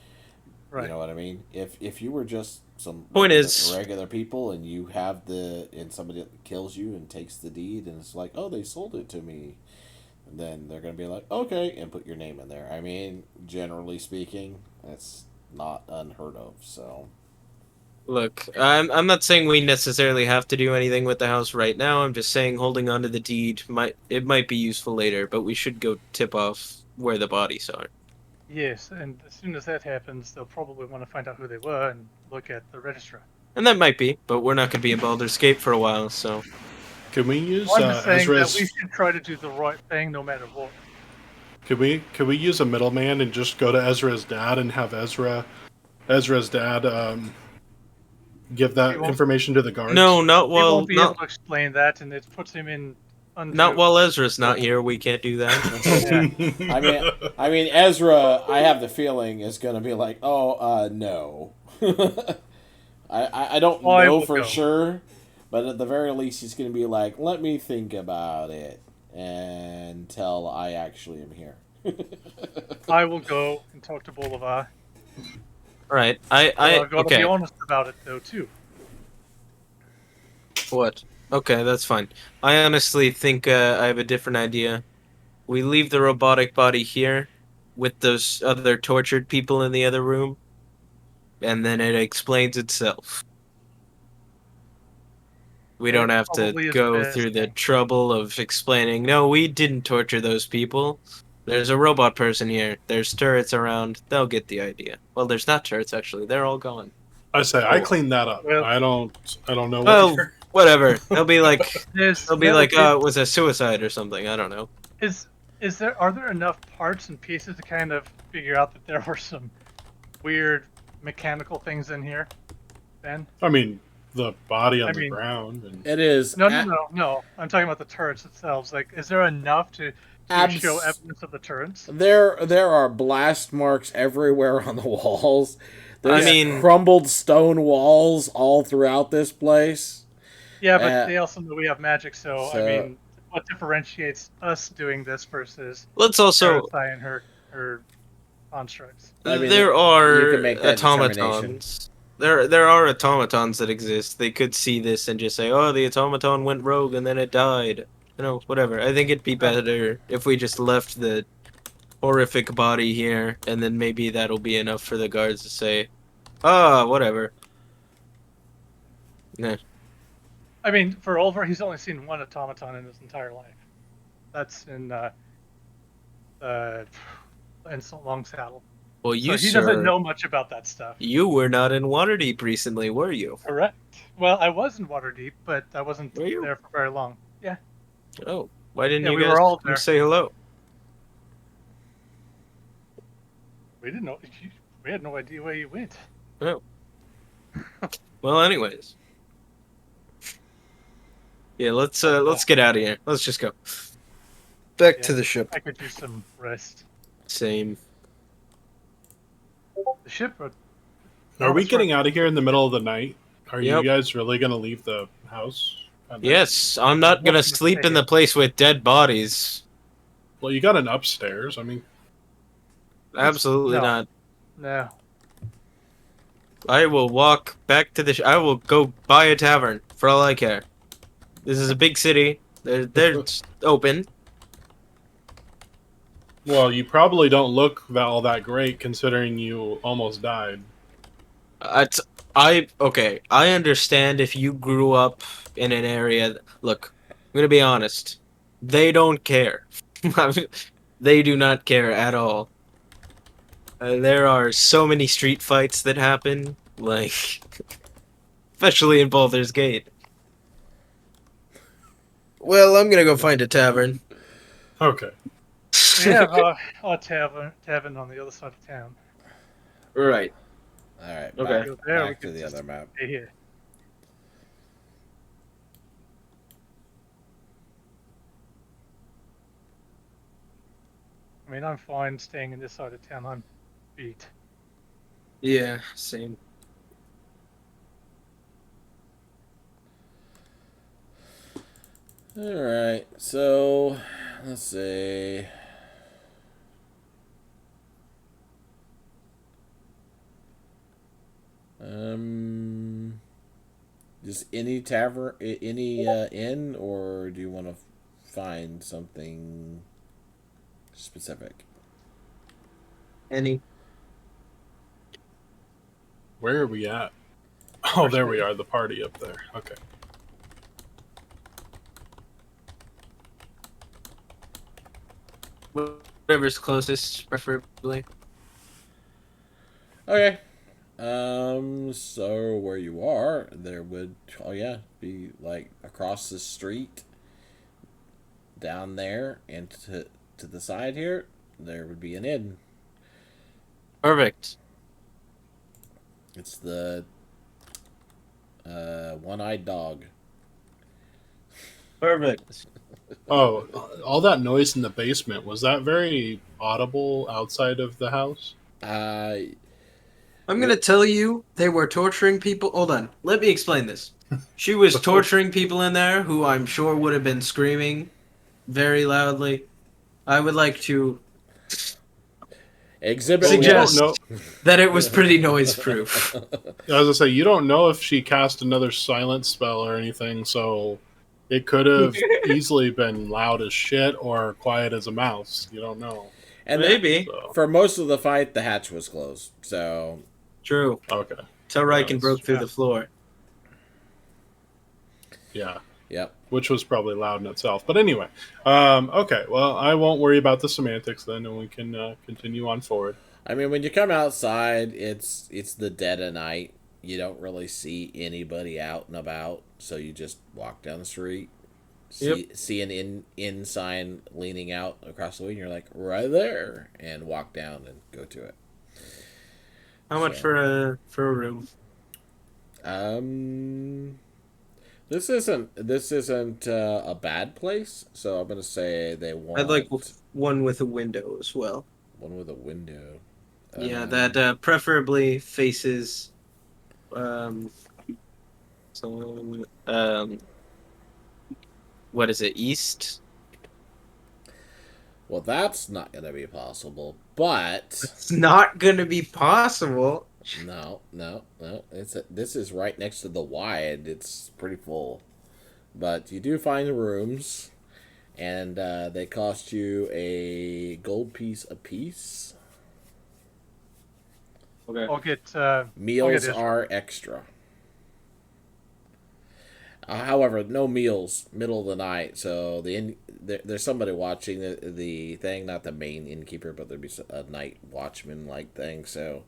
Right. you know what I mean. If you were just some Point regular, is- regular people and you have and somebody kills you and takes the deed and it's like, oh, they sold it to me, then they're going to be like, okay, and put your name in there. I mean, generally speaking, that's not unheard of. So Look, I'm not saying we necessarily have to do anything with the house right now. I'm just saying holding on to the deed might be useful later, but we should go tip off where the bodies are. Yes, and as soon as that happens, they'll probably want to find out who they were and look at the registrar. And that might be, but we're not going to be in Baldur's Gate for a while, so. Can we use I'm just saying that Ezra's? we should try to do the right thing no matter what. Could we use a middleman and just go to Ezra's dad and have Ezra's dad give that He won't- information to the guards? No, He won't be able to explain that, and it puts him in not while Ezra's not here. We can't do that. I mean, Ezra, I have the feeling is going to be like, oh, no. I don't Oh, I know will for go. sure, but at the very least, he's going to be like, let me think about it until I actually am here. I will go and talk to Bolivar. All right. I've got to Okay. be honest about it, though, too. What? Okay, that's fine. I honestly think I have a different idea. We leave the robotic body here with those other tortured people in the other room, and then it explains itself. We don't have to Probably is go best. through the trouble of explaining, no, we didn't torture those people. There's a robot person here. There's turrets around. They'll get the idea. Well, there's not turrets, actually. They're all gone. I say I cleaned that up. Well- I don't know what Well, you're... whatever. They'll be like, There's, they'll be no, like, it- oh, it was a suicide or something. I don't know. are there enough parts and pieces to kind of figure out that there were some weird mechanical things in here, Ben? I mean, the body on I the mean- ground. And... It is. No. I'm talking about the turrets themselves. Like, is there enough to show evidence of the turrets? There are blast marks everywhere on the walls. There's I mean- crumbled stone walls all throughout this place. Yeah, but they also know we have magic, so I So- mean, what differentiates us doing this versus Let's also. Sarasai and her constructs? I mean, there you are can make that automatons. There are automatons that exist. They could see this and just say, "Oh, the automaton went rogue and then it died." You know, whatever. I think it'd be better if we just left the horrific body here, and then maybe that'll be enough for the guards to say, "Ah, whatever." Nah. I mean, for Oliver, he's only seen one automaton in his entire life. That's in Long Saddle. Well, you So he sir, doesn't know much about that stuff. you were not in Waterdeep recently, were you? Correct. Well, I was in Waterdeep, but I wasn't Were you? there for very long. Yeah. Oh, why didn't Yeah, you we guys were all come there. say hello? We didn't know. We had no idea where you went. Oh. Well, anyways. Yeah, let's get out of here. Let's just go. Back to the ship. I could use some rest. Same. The ship. Are we getting out of here in the middle of the night? Are Yep. you guys really going to leave the house? at night? Yes, I'm not gonna Welcome to sleep in stay. the place with dead bodies. Well, you got an upstairs. I mean, Absolutely No. not. No. I will walk back to the. I will go buy a tavern for all I care. This is a big city. They're open. well, you probably don't look all that great considering you almost died. Okay. I understand if you grew up in an area. Look, I'm gonna be honest. They don't care. They do not care at all. There are so many street fights that happen, like, especially in Baldur's Gate. Well, I'm gonna go find a tavern. Okay. We have a tavern on the other side of town. Right. All right, Okay. Go there, we back to could the just other map. stay here. I mean, I'm fine staying in this side of town. I'm beat. Yeah, same. All right, so let's see. Just any tavern, any inn, or do you want to find something specific? Any? Where are we at? Oh, there we are. The party up there. Okay. Whatever's closest, preferably. Okay. So where you are, there would, be like across the street, down there, and to the side here, there would be an inn. Perfect. It's the one-eyed dog. Perfect. Oh, all that noise in the basement, was that very audible outside of the house? Uh, I'm gonna tell you, they were torturing people. Hold on, let me explain this. She was torturing people in there who I'm sure would have been screaming very loudly. I would like to exhibit Well, you don't suggest know. that it was pretty noise proof. As I say, you don't know if she cast another silent spell or anything, so it could have easily been loud as shit or quiet as a mouse. You don't know. and Maybe. So, for most of the fight, the hatch was closed. So True. okay. Till Riken broke through yeah. the floor. Yeah. yep. Which was probably loud in itself. But anyway. Okay. Well, I won't worry about the semantics then, and we can continue on forward. I mean, when you come outside, it's the dead of night. You don't really see anybody out and about, so you just walk down the street, see an in sign leaning out across the way, and you're like, right there, and walk down and go to it. How much So, for a room? This isn't a bad place, so I'm gonna say they want I'd like one with a window as well. one with a window. Yeah, that preferably faces so what is it, east? Well, that's not gonna be possible, but It's not gonna be possible. no. This is right next to the wide. It's pretty full, but you do find rooms, and they cost you a gold piece apiece. Okay. I'll get Meals Israel. are extra. However, no meals middle of the night. So there's somebody watching the thing, not the main innkeeper, but there'd be a night watchman like thing. So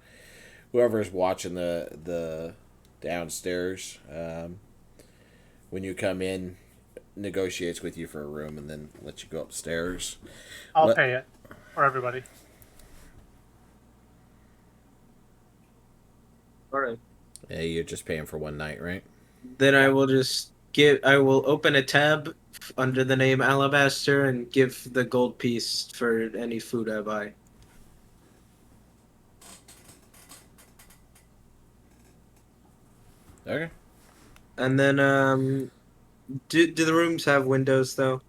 whoever's watching the downstairs, when you come in, negotiates with you for a room and then lets you go upstairs. I'll pay it for everybody. All right. Hey, you're just paying for one night, right? Then I will open a tab under the name Alabaster and give the gold piece for any food I buy. Okay. And then do the rooms have windows though?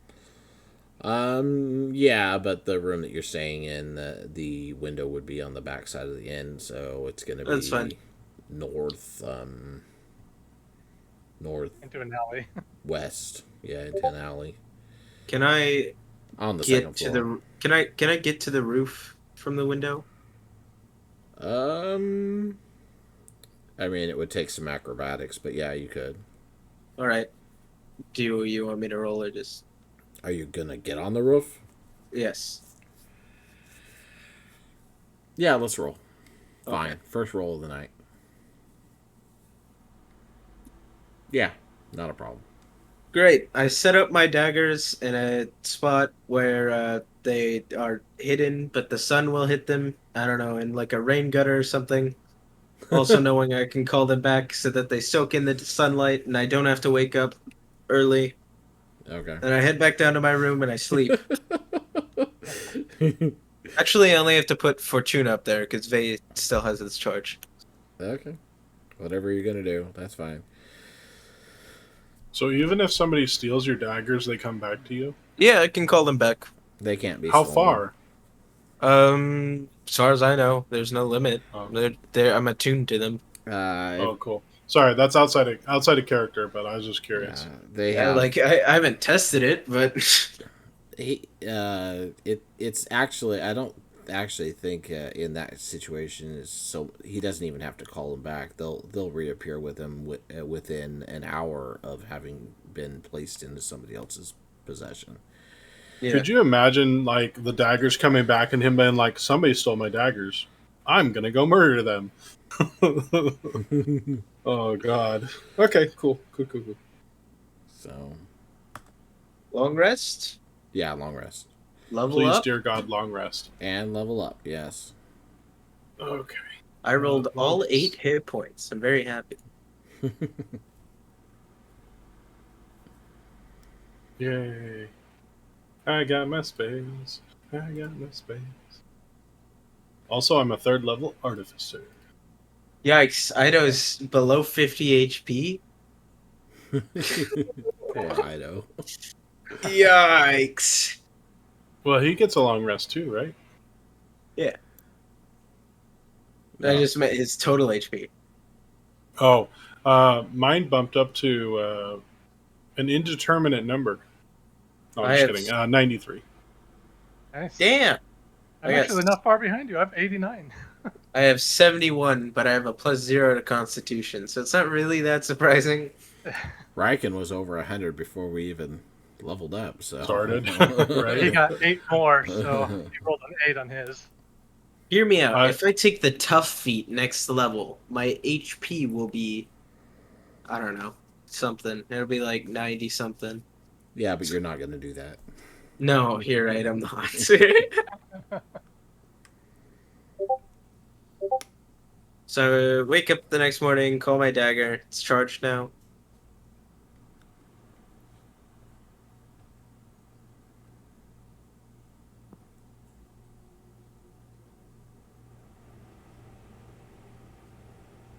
Yeah, but the room that you're staying in, the window would be on the back side of the inn, so it's gonna be That's fine. north, Into an alley. west. Yeah, into an alley Can I on the get second to floor. the can I get to the roof from the window? I mean, it would take some acrobatics, but yeah, you could. All right. Do you want me to roll or just Are you gonna get on the roof? yes? Yeah, let's roll. Okay. Fine. First roll of the night. Yeah, not a problem. Great. I set up my daggers in a spot where they are hidden, but the sun will hit them. I don't know, in like a rain gutter or something. Also, knowing I can call them back so that they soak in the sunlight and I don't have to wake up early. Okay. Then I head back down to my room and I sleep. Actually, I only have to put Fortuna up there because Vey still has its charge. Okay. Whatever you're gonna do, that's fine. So even if somebody steals your daggers, they come back to you? Yeah, I can call them back. They can't be. How stolen. far? As far as I know, there's no limit. Oh. I'm attuned to them. Oh, cool. Sorry, that's outside of character, but I was just curious. They Yeah, have. like I haven't tested it, but It's actually, I don't actually think in that situation is so he doesn't even have to call them back. They'll reappear with him within an hour of having been placed into somebody else's possession. yeah. Could you imagine, like, the daggers coming back and him being like, somebody stole my daggers. I'm going to go murder them. Oh, God. Okay, cool. So Long rest? yeah, long rest. Level Please, up. dear God, long rest. And level up, yes. Okay. I rolled all Well, 8 hit points. I'm very happy. Yay. I got my space. I got my space. Also, I'm a 3rd level artificer. Yikes! Ido's below 50 HP. Poor Ido. Yikes! Well, he gets a long rest too, right? I No. just meant his total HP. Oh, mine bumped up to an indeterminate number. No, I'm I just have- kidding. 93. Nice. Damn! I'm I got actually not far behind you. I have 89. I have 71, but I have a +0 to Constitution, so it's not really that surprising. Riken was over 100 before we even leveled up, so. Started, right? He got 8 more, so he rolled an 8 on his. Hear me out. I- If I take the tough feat next level, my HP will be, I don't know, something. It'll be like 90 something. Yeah, but you're not going to do that. No, you're right. I'm not. So wake up the next morning, call my dagger. It's charged now.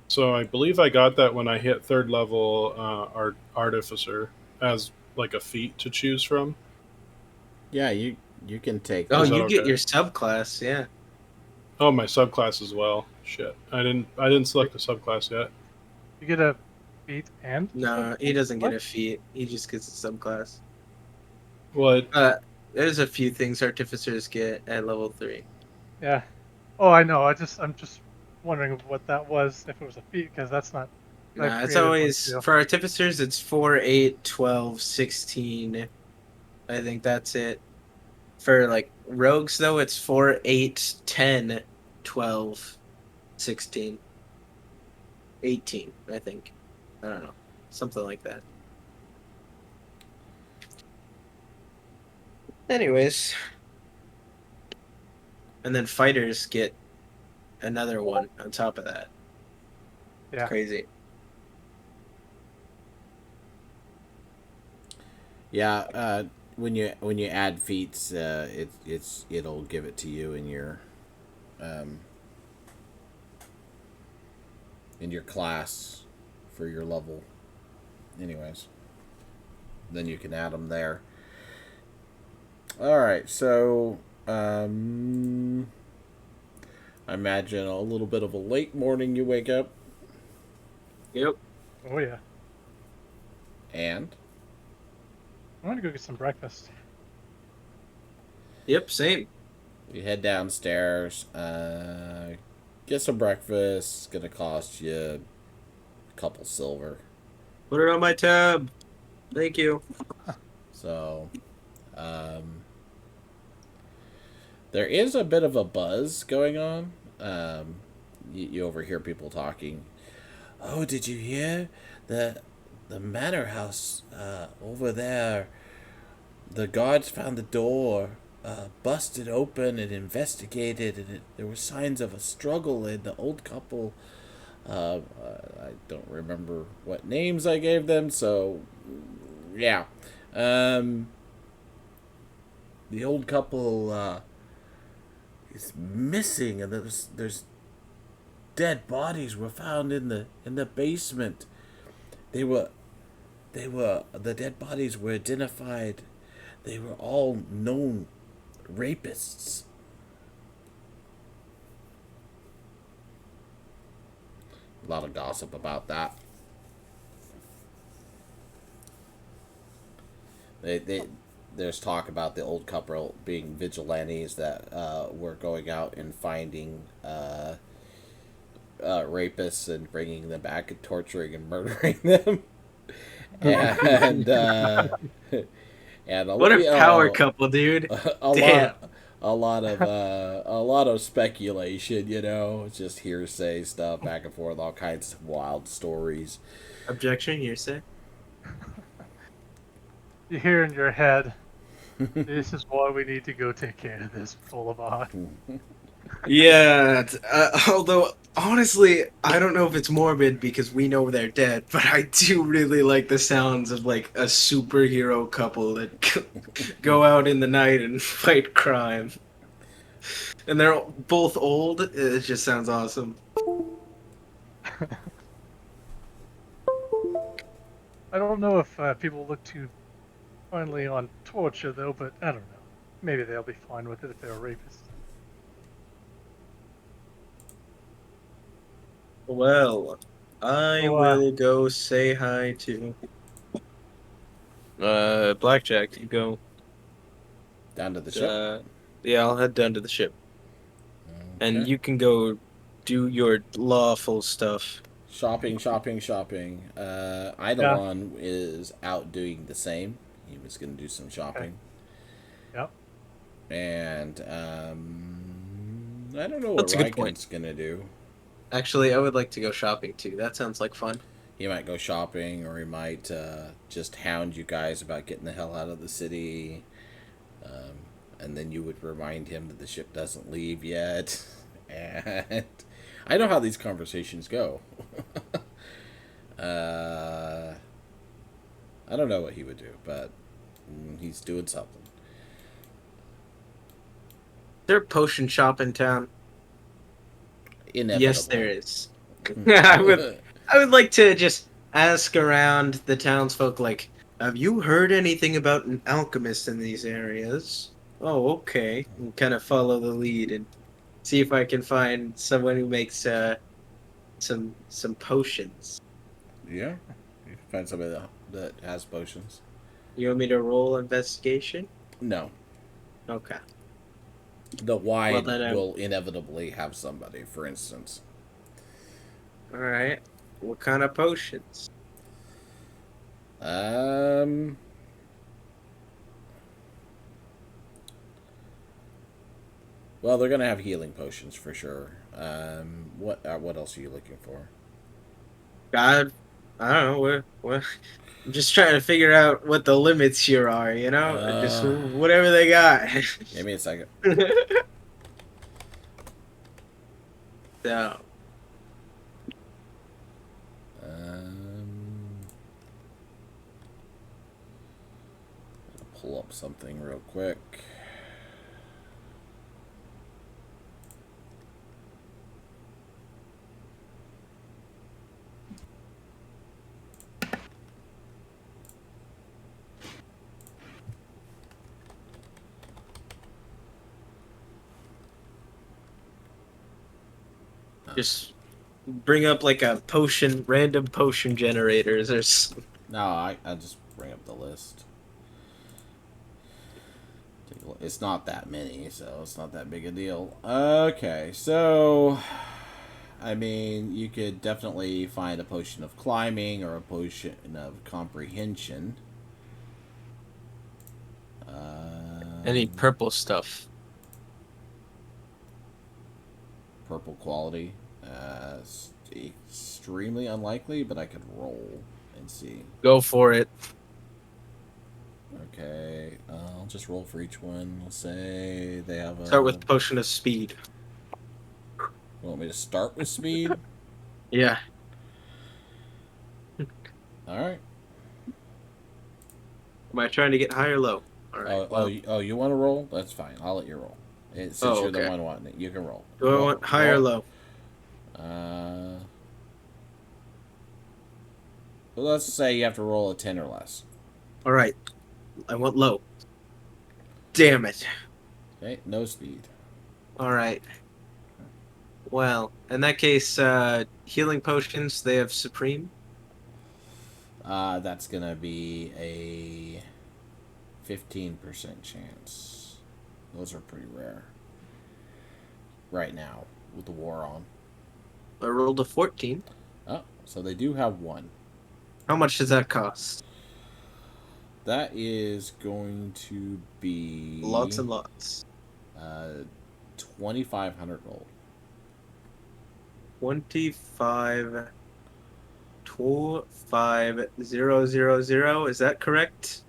So I believe I got that when I hit 3rd level artificer as like a feat to choose from. Yeah, you can take. Oh, Is that you get okay? your subclass, yeah. Oh, my subclass as well. Shit, I didn't select a subclass yet. You get a feat and. No, he doesn't get What? a feat. He just gets a subclass. What? There's a few things artificers get at level 3. Yeah. Oh, I know. I'm just wondering what that was. If it was a feat, because that's not. I've Nah, it's created one always too. for artificers. It's 4, 8, 12, 16. I think that's it. For like rogues though, it's 4, 8, 10, 12, 16, 18. I think. I don't know, something like that. Anyways, and then fighters get another one on top of that. It's Yeah. crazy. Yeah, when you add feats, it'll give it to you in your class for your level. Anyways, then you can add them there. All right, so I imagine a little bit of a late morning. You wake up Yep. Oh yeah. and I'm gonna go get some breakfast. Yep. Same. you head downstairs. Get some breakfast. It's gonna cost you a couple silver. Put it on my tab. Thank you. So, there is a bit of a buzz going on. You overhear people talking. Oh, did you hear the manor house over there? The guards found the door busted open and investigated, and there were signs of a struggle. And the old couple, I don't remember what names I gave them. So, yeah. The old couple is missing, and there's dead bodies were found in the basement. The dead bodies were identified. They were all known rapists. A lot of gossip about that. There's talk about the old couple being vigilantes that were going out and finding rapists and bringing them back and torturing and murdering them. and What a power couple, dude. Damn. a lot of speculation, it's just hearsay stuff back and forth, all kinds of wild stories. Objection, hearsay. You hear in your head, This is why we need to go take care of this boulevard. Yeah, although honestly, I don't know if it's morbid because we know they're dead, but I do really like the sounds of like a superhero couple that go out in the night and fight crime. And they're both old. It just sounds awesome. I don't know if people look too fondly on torture, though, but I don't know. Maybe they'll be fine with it if they're rapists. Well, I So, will go say hi to. Blackjack, you go. Down to the ship. Yeah, I'll head down to the ship, and Okay. you can go do your lawful stuff. Shopping, shopping, shopping. Eidolon is out doing the same. He was going to do some shopping. Yep. And I don't know what That's a good point. Riken's going to do. Actually, I would like to go shopping too. That sounds like fun. He might go shopping, or he might just hound you guys about getting the hell out of the city. And then you would remind him that the ship doesn't leave yet. And I know how these conversations go. I don't know what he would do, but he's doing something. Is there a potion shop in town? Inevitably. Yes, there is. I would like to just ask around the townsfolk, like, have you heard anything about an alchemist in these areas? Oh, okay. And kind of follow the lead and see if I can find someone who makes some potions. Yeah. You can find somebody that has potions. You want me to roll investigation? No. Okay. The wide Well, then, will inevitably have somebody, for instance. All right. What kind of potions? Well, they're gonna have healing potions for sure. What else are you looking for? God, I don't know. I'm just trying to figure out what the limits here are, you know? Just whatever they got. Give me a second. So, Pull up something real quick. just bring up like a random potion generators or No, I just bring up the list. It's not that many, so it's not that big a deal. Okay, so I mean, you could definitely find a potion of climbing or a potion of comprehension. any purple stuff. Purple quality. Extremely unlikely, but I could roll and see. Go for it. Okay, I'll just roll for each one. We'll say they have a... Start with potion of speed. You want me to start with speed? Yeah. Alright. Am I trying to get high or low? All right. You want to roll? That's fine. I'll let you roll. Since you're the one wanting it, you can roll. Do I want high or low? Well, let's say you have to roll a 10 or less. All right. I want low. Damn it. Okay, no speed. All right. Well, in that case, healing potions, they have supreme. That's gonna be a 15% chance. Those are pretty rare. Right now, with the war on. I rolled a 14. Oh, so they do have one. How much does that cost? That is going to be... Lots and lots. 2,500 gold. 25... 25000. Is that correct?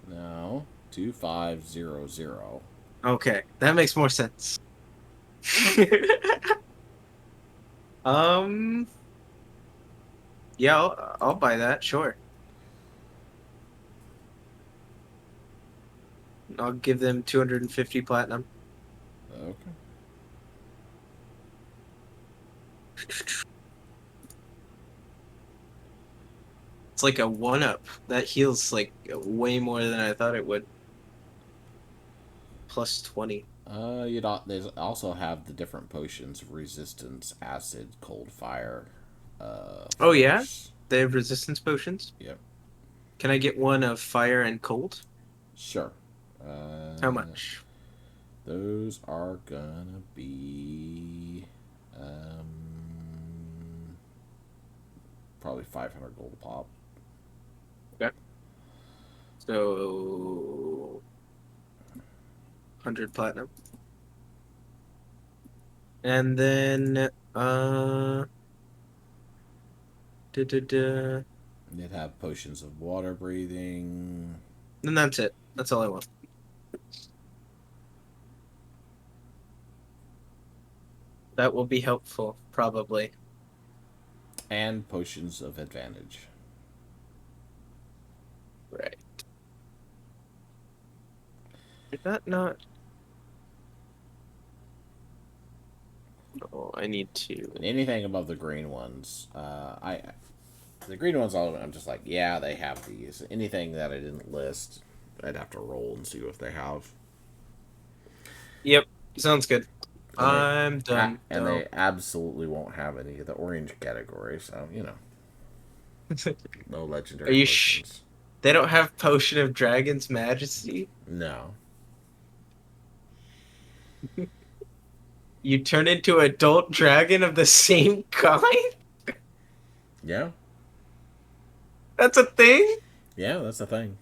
No. 2500. Okay, that makes more sense. um, yeah, I'll buy that. Sure, I'll give them 250 platinum. Okay. It's like a 1-up. That heals like way more than I thought it would. Plus 20. They also have the different potions: resistance, acid, cold, fire, Oh yeah, force. they have resistance potions. Yep. Can I get one of fire and cold? Sure. How much? Those are gonna be probably 500 gold a pop. Okay. So 100 platinum. And then duh, duh, duh. They'd have potions of water breathing. Then that's it. That's all I want. That will be helpful, probably. And potions of advantage. Right. Did that not? Oh, I need to. And anything above the green ones, the green ones, I'm just like, yeah, they have these. Anything that I didn't list, I'd have to roll and see if they have. Yep, sounds good. And I'm done. and they absolutely won't have any of the orange category, so no legendary Are you potions. They don't have Potion of Dragon's Majesty? No. You turn into adult dragon of the same kind? Yeah. That's a thing? Yeah, that's the thing.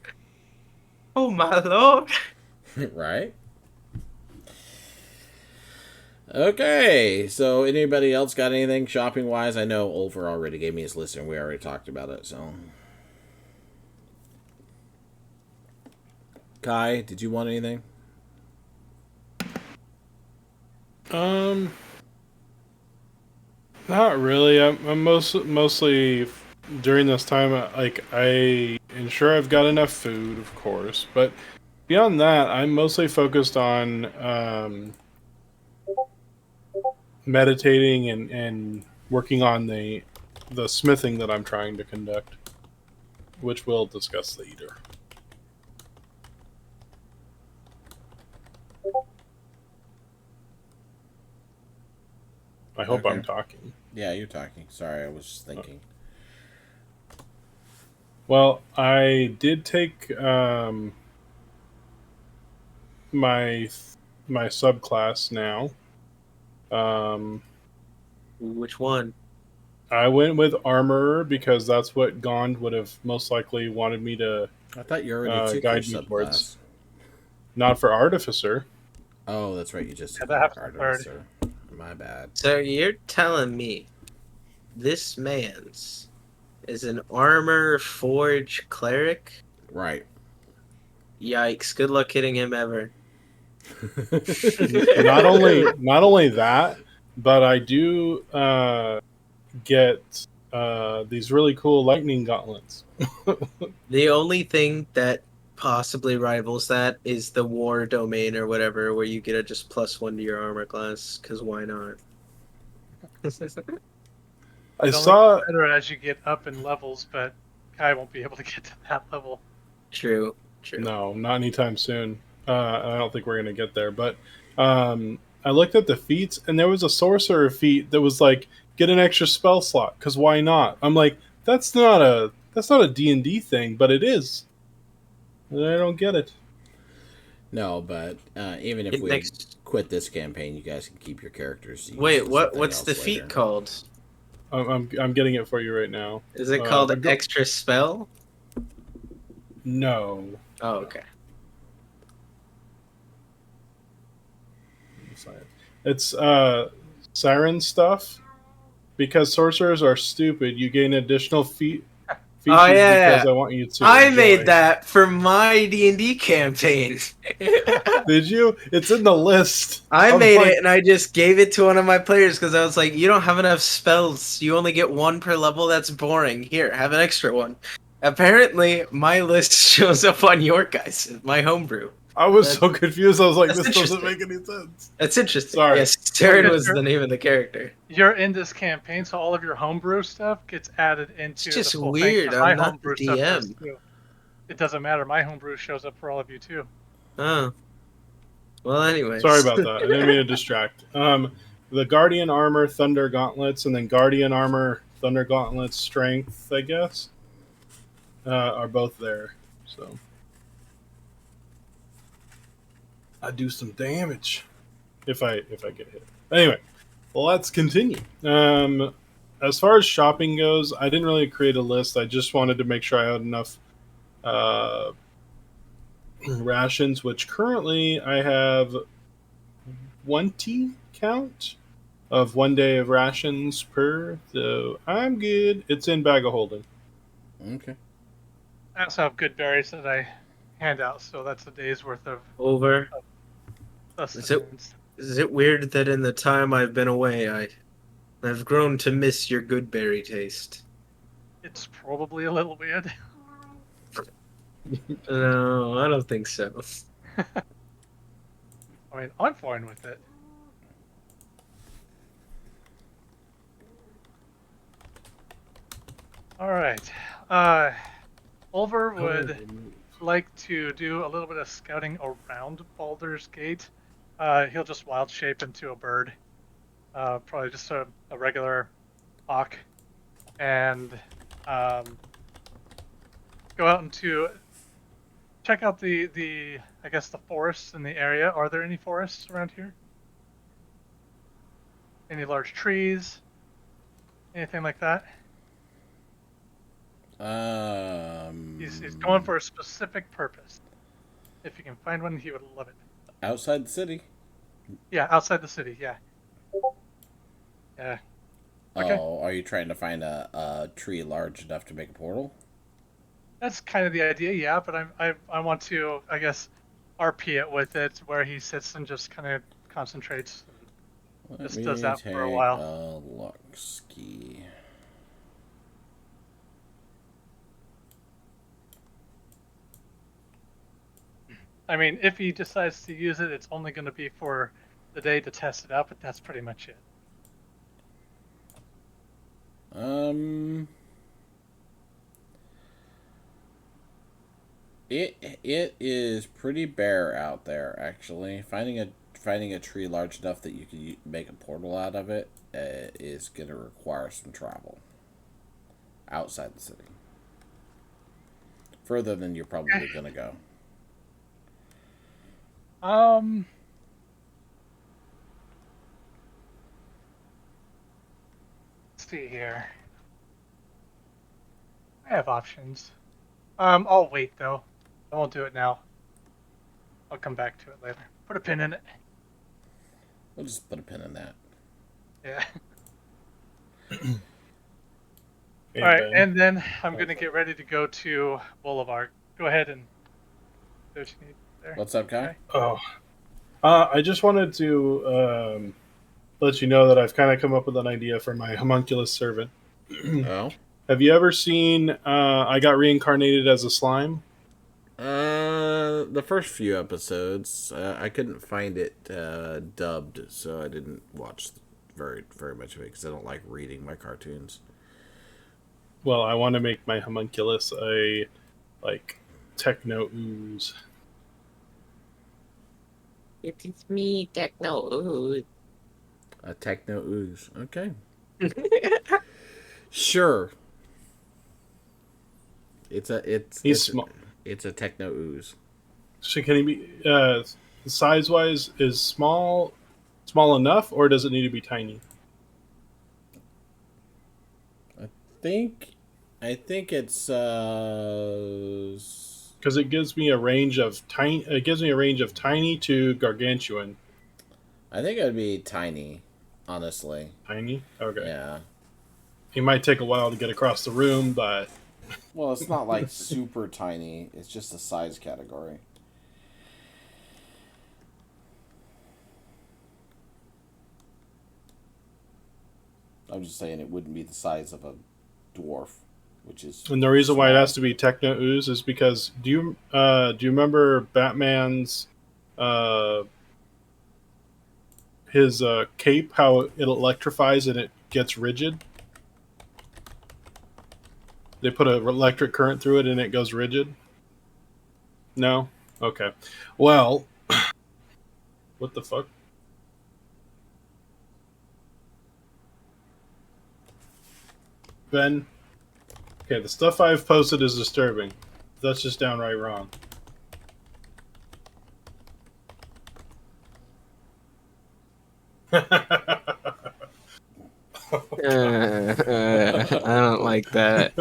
Oh my lord. Right? Okay, so anybody else got anything shopping wise? I know Ulver already gave me his list and we already talked about it, so. Kai, did you want anything? Not really. I'm mostly during this time. Like I ensure I've got enough food, of course, but beyond that, I'm mostly focused on meditating and working on the smithing that I'm trying to conduct, which we'll discuss later. I hope Okay. I'm talking. Yeah, you're talking. Sorry, I was just thinking. Well, I did take my subclass now. Which one? I went with armorer because that's what Gond would have most likely wanted me to I thought you already took your guide me towards. subclass. Not for artificer. Oh, that's right. You just Yeah, took that your happens artery, third. sir. My bad. So you're telling me this man's is an armor forge cleric? Right. Yikes, good luck hitting him ever. not only that, but I do get these really cool lightning gauntlets. The only thing that possibly rivals that is the war domain or whatever, where you get a just +1 to your armor class, because why not? I It only saw. gets better as you get up in levels, but Kai won't be able to get to that level. True. No, not anytime soon. I don't think we're gonna get there. But I looked at the feats, and there was a sorcerer feat that was like get an extra spell slot because why not? I'm like, that's not a D&D thing, but it is. And I don't get it. No, but even if we quit this campaign, you guys can keep your characters. Wait, what's the feat called? I'm getting it for you right now. Is it called extra spell? No. Oh, okay. It's siren stuff. Because sorcerers are stupid, you gain additional feat Oh, yeah, because yeah. I want you to. I enjoy. made that for my D&D campaign. Did you? It's in the list. I I'm made like, it and I just gave it to one of my players because I was like, you don't have enough spells. You only get one per level. That's boring. Here, have an extra one. Apparently, my list shows up on your guys' my homebrew. I was That's- so confused. I was like, that's this doesn't interesting. make any sense. That's interesting. Sorry. Yes, Stern Because was the name of the character. you're in this campaign, so all of your homebrew stuff gets added It's into just the full thing. weird. 'Cause my I'm not the homebrew stuff does DM. too. It doesn't matter. My homebrew shows up for all of you too. Oh. Well, anyways. Sorry about that. I didn't mean to distract. The Guardian Armor Thunder Gauntlets and then Guardian Armor Thunder Gauntlets Strength, I guess, are both there. So I do some damage if I get hit. Anyway, let's continue. As far as shopping goes, I didn't really create a list. I just wanted to make sure I had enough rations, which currently I have 20 count of 1 day of rations per, so I'm good. It's in bag of holding. Okay. I also have good berries that I hand out, so that's a day's worth of Over. sustenance. Is it weird that in the time I've been away, I've grown to miss your good berry taste? It's probably a little weird. No, I don't think so. I mean, I'm fine with it. All right. Ulver would like to do a little bit of scouting around Baldur's Gate. He'll just wild shape into a bird, probably just a regular hawk, and go out into check out the I guess the forests in the area. Are there any forests around here? Any large trees? Anything like that? He's going for a specific purpose. If you can find one, he would love it. Outside the city. Yeah, outside the city. Yeah. Yeah. Okay. Oh, are you trying to find a tree large enough to make a portal? That's kind of the idea, yeah. But I want to, I guess, RP it with it where he sits and just kind of concentrates. Just does that for a while. A look ski. I mean, if he decides to use it, it's only going to be for the day to test it out. But that's pretty much it. It is pretty bare out there, actually. Finding a tree large enough that you can make a portal out of it is going to require some travel outside the city, further than you're probably going to go. Let's see here. I have options. I'll wait though. I won't do it now. I'll come back to it later. Put a pin in it. We'll just put a pin in that. Yeah. Hey, All right, Ben. and then I'm gonna get ready to go to Boulevard. Go ahead and do what you need there. What's up, Kai? Okay. Oh, I just wanted to let you know that I've kind of come up with an idea for my homunculus servant. Oh. Have you ever seen I Got Reincarnated as a Slime? The first few episodes, I couldn't find it dubbed, so I didn't watch very much of it because I don't like reading my cartoons. Well, I want to make my homunculus a techno ooze. It is me, Techno. A techno ooze. Okay. Sure. He's small. It's a techno ooze. So can he be size wise is small enough, or does it need to be tiny? I think it's Because it gives me a range of tiny. It gives me a range of tiny to gargantuan. I think it would be tiny, honestly. Tiny. Okay. Yeah. He might take a while to get across the room, but Well, it's not like super tiny. It's just a size category. I'm just saying it wouldn't be the size of a dwarf, which is. And the reason why it small. has to be Techno Ooze is because do you remember Batman's uh, his cape, how it electrifies and it gets rigid? They put an electric current through it and it goes rigid. No, okay. Well, what the fuck? Ben, okay, the stuff I've posted is disturbing. That's just downright wrong. I don't like that.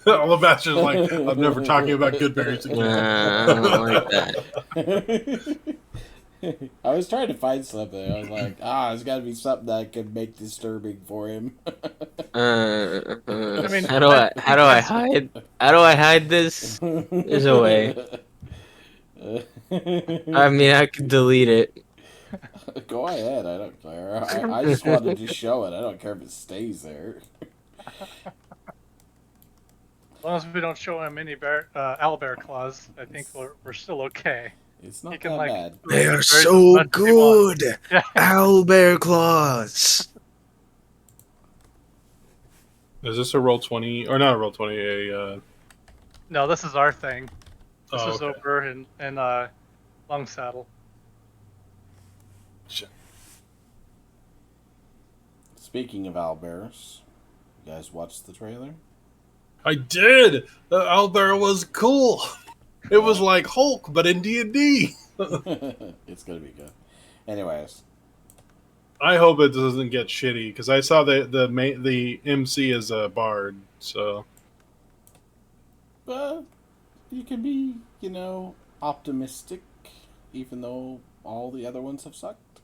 Alabaster's like, I'm never talking about good berries again. I don't like that. I was trying to find something. I was like, there's got to be something that could make disturbing for him. I mean, how do I hide? How do I hide this? There's a way. I mean, I could delete it. Go ahead. I don't care. I just wanted to show it. I don't care if it stays there. As long as we don't show him any owlbear claws, I think we're still okay. It's He not can that like bad. They are berries so as much as he wants. good. Yeah. Owlbear claws. Is this a roll 20 or not a roll 20? No, this is our thing. This was okay. over in Long Saddle. Shit. Speaking of owlbears, you guys watched the trailer? I did. The owlbear was cool. It was like Hulk, but in D&D. It's gonna be good. Anyways, I hope it doesn't get shitty because I saw the MC is a bard, so you can be, optimistic, even though all the other ones have sucked.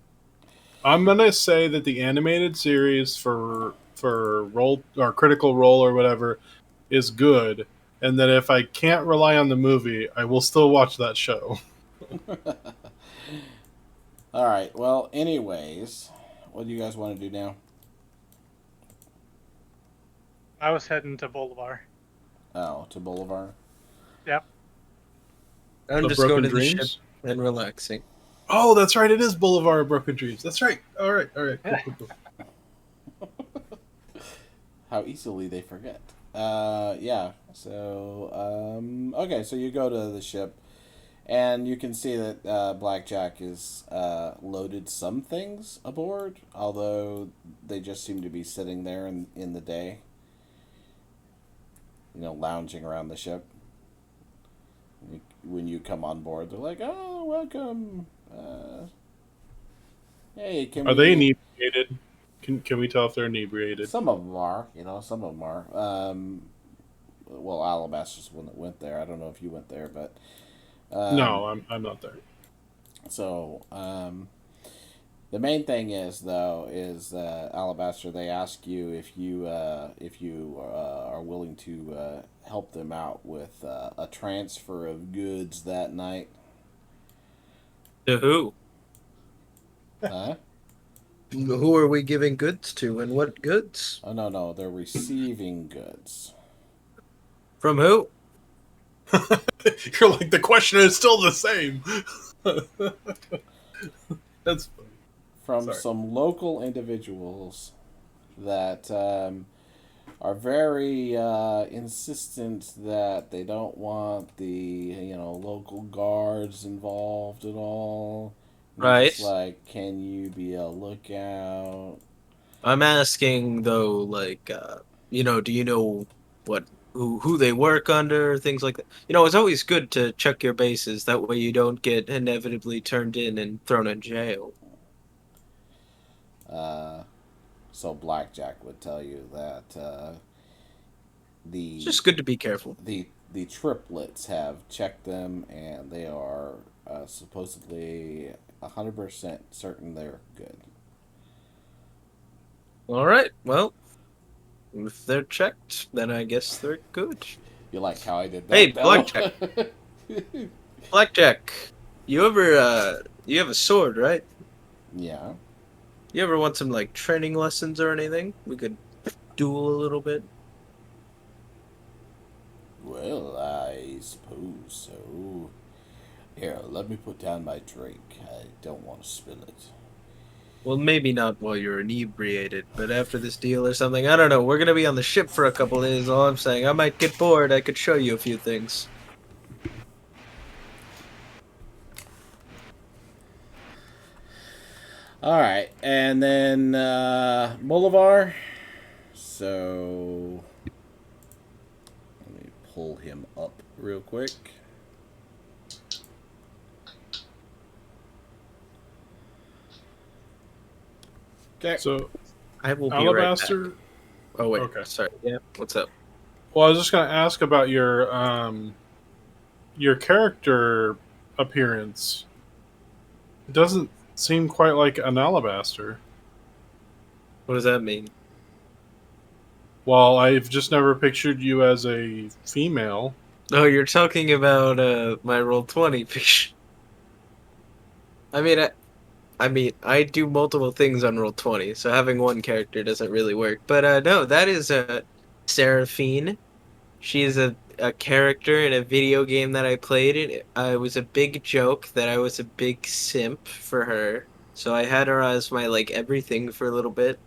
I'm gonna say that the animated series for roll or Critical Role or whatever is good, and that if I can't rely on the movie, I will still watch that show. All right. Well, anyways, what do you guys want to do now? I was heading to Bolivar. Oh, to Boulevard. Yep. I'm The just going Broken to the ship Dreams. and relaxing. Oh, that's right. It is Boulevard of Broken Dreams. That's right. All right. Cool. How easily they forget. Yeah. So, okay. So you go to the ship, and you can see that Blackjack is loaded some things aboard, although they just seem to be sitting there in the day. Lounging around the ship. When you come on board, they're like, "Oh, welcome. Hey, Are they inebriated? Can we tell if they're inebriated? Some of them are. Some of them are. Well, Alabaster's the one that went there. I don't know if you went there, but No, I'm not there. So, the main thing is Alabaster. They ask you if you are willing to help them out with a transfer of goods that night. To who? Huh? Who are we giving goods to, and what goods? Oh no, they're receiving goods From who? You're like, the question is still the same. That's funny. from Sorry. some local individuals that are very insistent that they don't want the local guards involved at all. Right. Just like, can you be a lookout? I'm asking though, like, do you know who they work under, things like that. It's always good to check your bases. That way you don't get inevitably turned in and thrown in jail. So Blackjack would tell you that It's just good to be careful. the triplets have checked them, and they are supposedly 100% certain they're good. All right. Well, If they're checked, then I guess they're good. You like how I did that? Hey, though? Blackjack. Blackjack, you ever you have a sword, right? Yeah. You ever want some like training lessons or anything? We could duel a little bit. Well, I suppose so. Here, let me put down my drink. I don't want to spill it. Well, maybe not while you're inebriated, but after this deal or something. I don't know. We're gonna be on the ship for a couple days. All I'm saying, I might get bored. I could show you a few things. All right, and then Bolivar. So let me pull him up real quick. Okay. So I will be Alabaster. right back. Oh wait, Okay. sorry. Yeah, what's up? Well, I was just going to ask about your character appearance. It doesn't seem quite like an alabaster. What does that mean? Well, I've just never pictured you as a female. Oh, you're talking about my Roll20 picture. I mean, I do multiple things on Roll20, so having one character doesn't really work. But no, that is Seraphine. She is a character in a video game that I played. It was a big joke that I was a big simp for her, so I had her as my like everything for a little bit,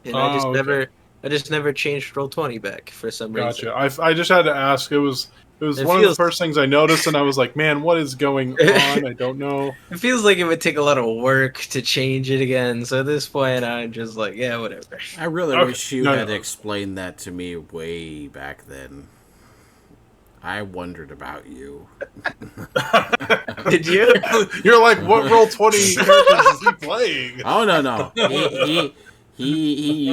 and Oh, okay. I just never changed Roll20 back for some reason. Gotcha. I just had to ask. It was It one of the feels first things I noticed, and I was like, "Man, what is going on? I don't know." it feels like it would take a lot of work to change it again. So at this point, I'm just like, yeah, whatever. I really Okay. wish you No, had no. explained that to me way back then. I wondered about you. Did you? You're like, what Roll20 characters is he playing? Oh no. He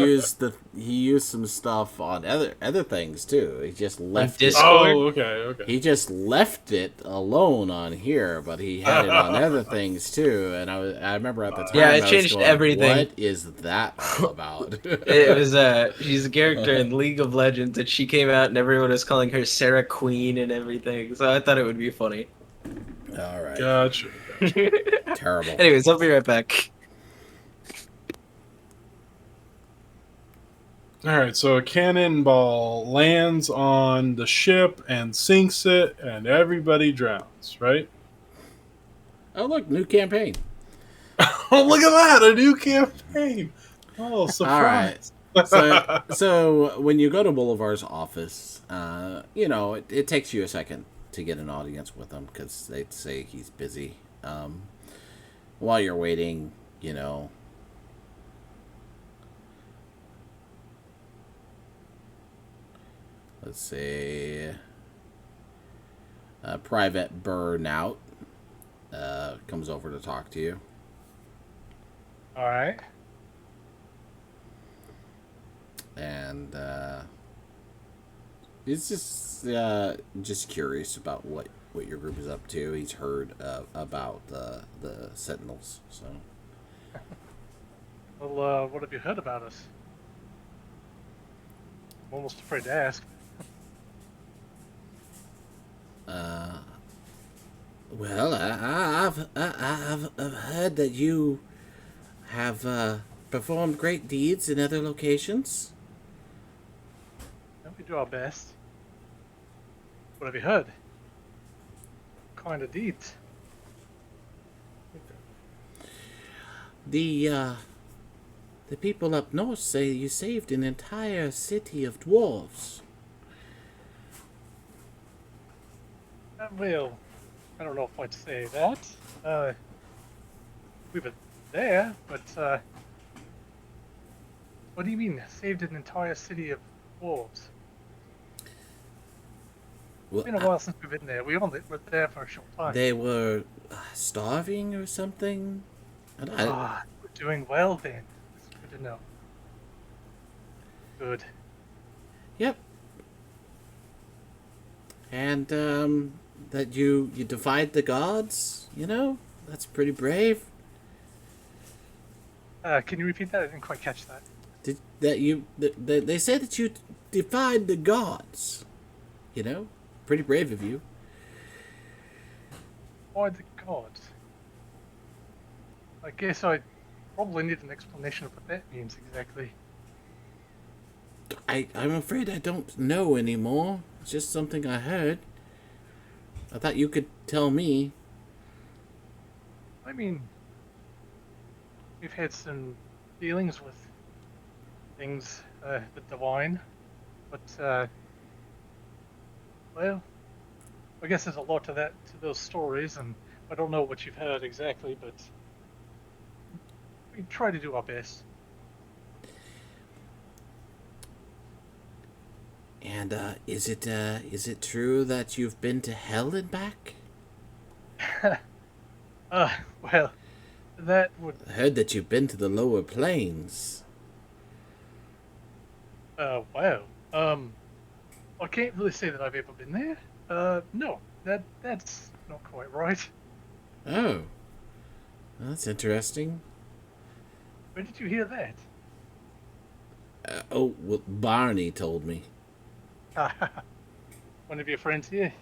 used some stuff on other things too. He just left it. Discord? Oh, okay. He just left it alone on here, but he had it on other things too. And I remember at the time, Yeah, I was changed going, everything. What is that all about? It was she's a character in League of Legends, and she came out, and everyone was calling her Sarah Queen and everything. So I thought it would be funny. All right, Gotcha. terrible. Anyways, I'll be right back. All right, so a cannonball lands on the ship and sinks it, and everybody drowns, right? Oh look, new campaign. Oh, look at that! A new campaign! Oh, surprise! So when you go to Bolivar's office, it takes you a second to get an audience with him because they say he's busy. While you're waiting, let's see, Private Burnout comes over to talk to you. All right. And he's just curious about what your group is up to. He's heard about the Sentinels. So, Well, what have you heard about us? I'm almost afraid to ask. well, I've heard that you have performed great deeds in other locations. We do our best. What have you heard? What kind of deeds? The people up north say you saved an entire city of dwarves. Well, I don't know if I'd say that. We were there, but what do you mean, saved an entire city of wolves? Well, It's been a while since we've been there. We only were there for a short time. they were starving or something. We're doing well then. It's good to know. Good. Yep. And that you defied the gods. That's pretty brave. Can you repeat that? I didn't quite catch that. They said that you defied the gods. You know, pretty brave of you. By the gods. I guess I probably need an explanation of what that means exactly. I'm afraid I don't know anymore. It's just something I heard. I thought you could tell me. I mean, we've had some dealings with things, the divine, but, well, I guess there's a lot to those stories, and I don't know what you've heard exactly, but we try to do our best. And is it true that you've been to hell and back? Well, that would, I heard that you've been to the lower planes. wow. I can't really say that I've ever been there. No, that's not quite right. Oh, that's interesting. Where did you hear that? Well, Barney told me. One of your friends here?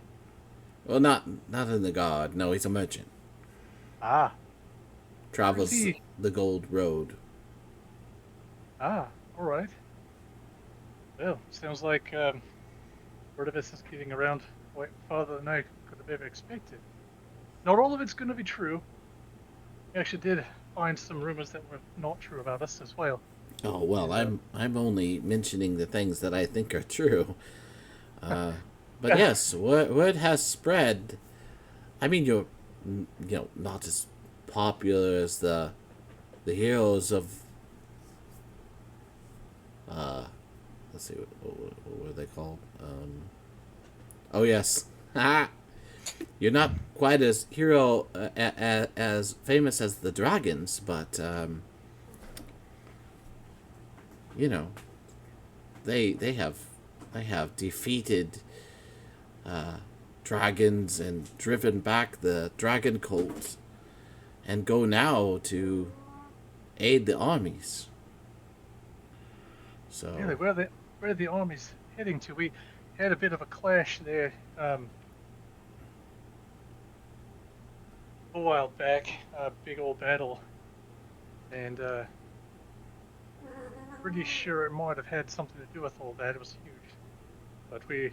Well, not in the god. No, he's a merchant. Ah, Travels Where's he? the Gold Road. all right. Well, sounds like word of us is getting around quite farther than I could have ever expected. Not all of it's going to be true. We actually did find some rumors that were not true about us as well. Oh well, I'm only mentioning the things that I think are true. But yes, word has spread. I mean, you're not as popular as the heroes of. Let's see, what were they called? Oh yes, you're not quite as hero as famous as the dragons, but you know, they have defeated dragons and driven back the dragon cult, and go now to aid the armies. So Really, where are the armies heading to? We had a bit of a clash there a while back, a big old battle, and pretty sure it might have had something to do with all that. It was huge, but we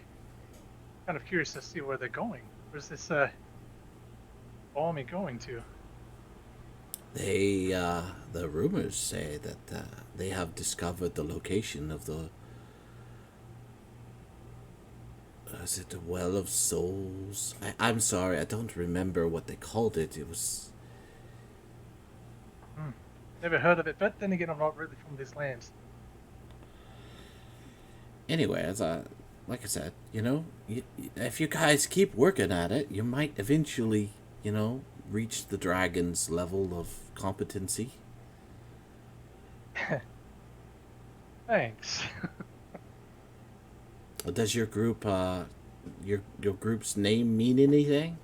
kind of curious to see where they're going. Where's this army going to? they the rumors say that they have discovered the location of the is it the Well of Souls? I'm sorry, I don't remember what they called it. It was Never heard of it, but then again, I'm not really from these lands. anyway. Like I said, if you guys keep working at it, you might eventually, reach the dragon's level of competency. Thanks. Does your group, your group's name mean anything?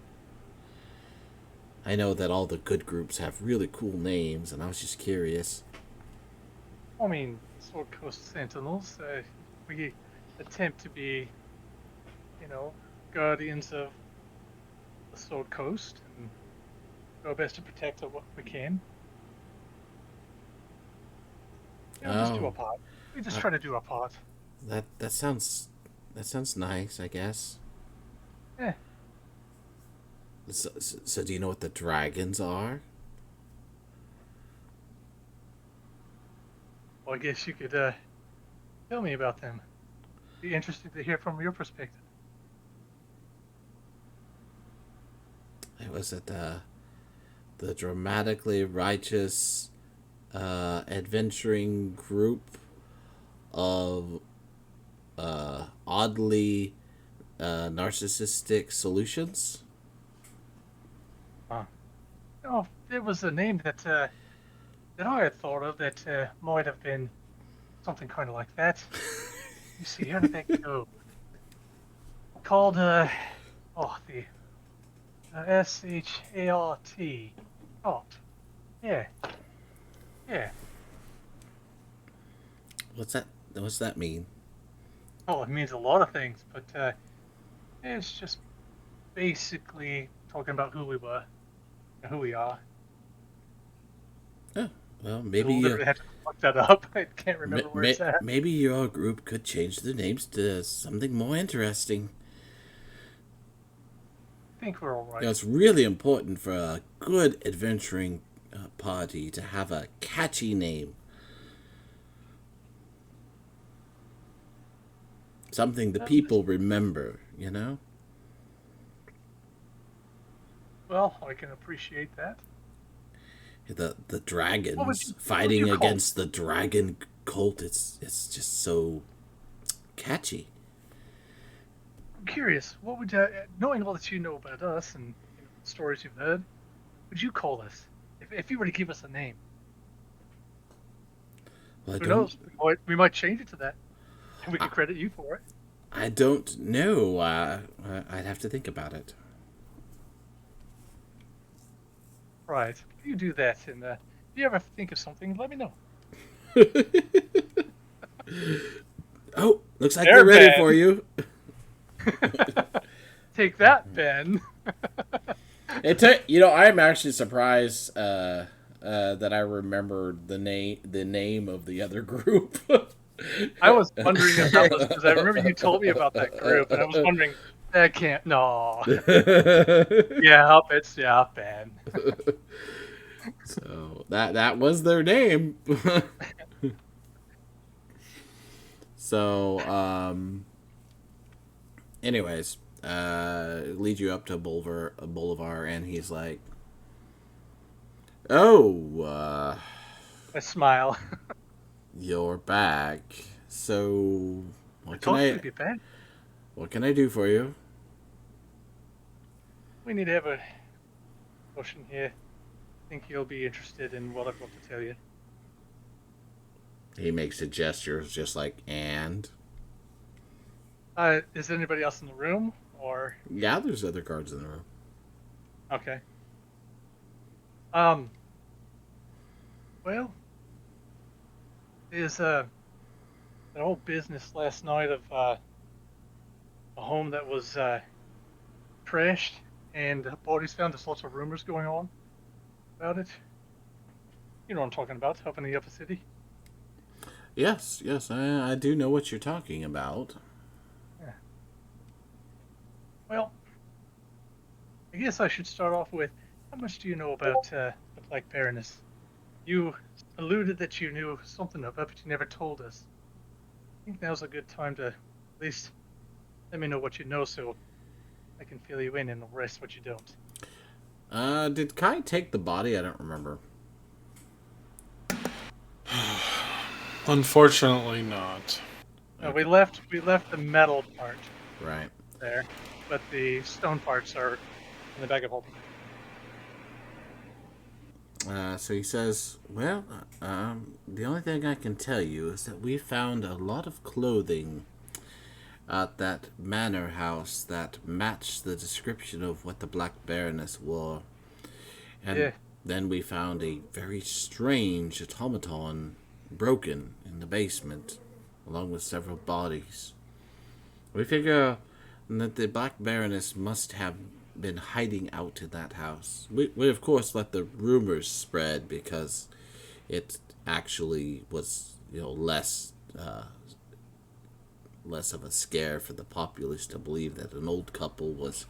I know that all the good groups have really cool names, and I was just curious. I mean, Sword Coast Sentinels. We attempt to be, guardians of the Sword Coast and do our best to protect what we can. Just do our part. We just try to do our part. That sounds nice, I guess. Eh, So do you know what the dragons are? well, I guess you could tell me about them. Be interested to hear from your perspective. It was at the dramatically righteous adventuring group of oddly narcissistic solutions. Oh, there was a name that I had thought of that might have been something kind of like that. You see, how did that go? Called the SHART. Short. Yeah. Yeah. What's that mean? Oh, it means a lot of things, but it's just basically talking about who we were and who we are. Oh, well, I maybe literally had to look that up. I can't remember where it's at. maybe your group could change the names to something more interesting. I think we're all You know, right. it's really important for a good adventuring party to have a catchy name. Something the people remember, you know? Well, I can appreciate that. The What would dragons what would you fighting call it? against the dragon cult, it's just so catchy. I'm curious. What would knowing all that you know about us and the stories you've heard, would you call us if you were to give us a name? Well, Who knows? We might change it to that, and we I, can credit you for it. I don't know. I'd have to think about it. Right. You do that, and if you ever think of something, let me know. Oh, looks like There, they're ready Ben. for you. Take that, Ben. I'm actually surprised that I remembered the name of the other group. I was wondering if that was because I remember you told me about that group, and I was wondering that can't. No. Yeah, Ben. So that was their name. So, anyways, leads you up to a boulevard, and he's like, "Oh, I smile. you're back. So, I what can told you I we'd be back. what can I do for you?" We need to have a discussion here. I think you'll be interested in what I've got to tell you. He makes a gesture, just like, and Is anybody else in the room? Or yeah, there's other guards in the room. okay. Um. Well, there's that whole business last night of a home that was trashed and bodies found. There's lots of rumors going on about it. You know what I'm talking about, up in the upper city. Yes, I do know what you're talking about. Yeah. Well, I guess I should start off with how much do you know about the Black Baroness? You alluded that you knew something of it, but you never told us. I think now's a good time to at least let me know what you know so I can fill you in and the rest what you don't. Did Kai take the body? I don't remember. Unfortunately, not. We left the metal part Right. there, but the stone parts are in the bag of holding. So he says, "Well, the only thing I can tell you is that we found a lot of clothing at that manor house that matched the description of what the Black Baroness wore, and Yeah. then we found a very strange automaton broken in the basement, along with several bodies. We figure that the Black Baroness must have been hiding out in that house. We of course let the rumors spread because it actually was, less of a scare for the populace to believe that an old couple was,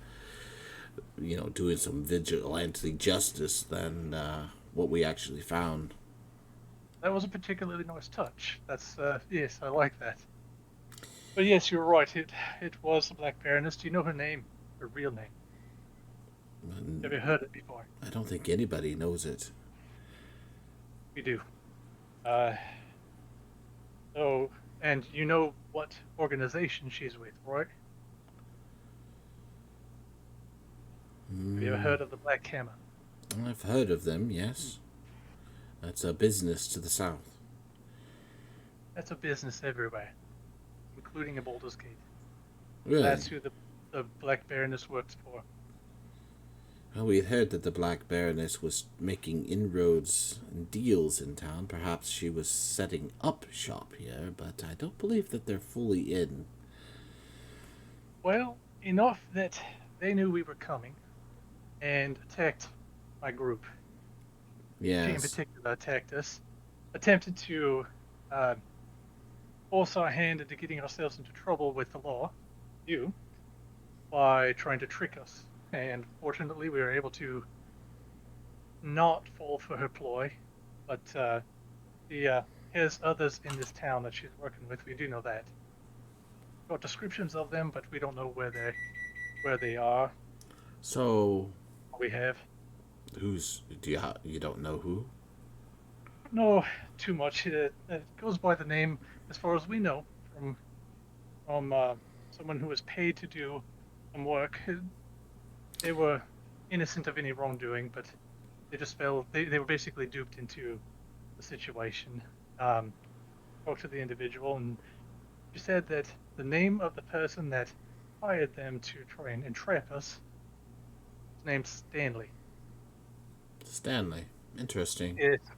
doing some vigilante justice than what we actually found." That was a particularly nice touch. That's yes, I like that. But yes, you're right. It was the Black Baroness. Do you know her name? Her real name? And Have you heard it before? I don't think anybody knows it. We do. Uh, so, and you know what organization she's with, right? Have you ever heard of the Black Hammer? I've heard of them, yes. That's a business to the south. That's a business everywhere, including in Baldur's Gate. Really? That's who the Black Baroness works for. Well, we had heard that the Black Baroness was making inroads and deals in town. Perhaps she was setting up shop here, but I don't believe that they're fully in. Well, enough that they knew we were coming and attacked my group. She in Yes. particular attacked us, attempted to uh, force our hand into getting ourselves into trouble with the law, you, by trying to trick us. And fortunately, we were able to not fall for her ploy. But she has others in this town that she's working with. We do know that. Got descriptions of them, but we don't know where they are. So, We have you don't know who? no too much. It goes by the name, as far as we know, from someone who was paid to do some work. They were innocent of any wrongdoing, but they just fell. They were basically duped into the situation. Spoke to the individual, and she said that the name of the person that hired them to try and entrap us is named Stanley. Stanley. Interesting. It's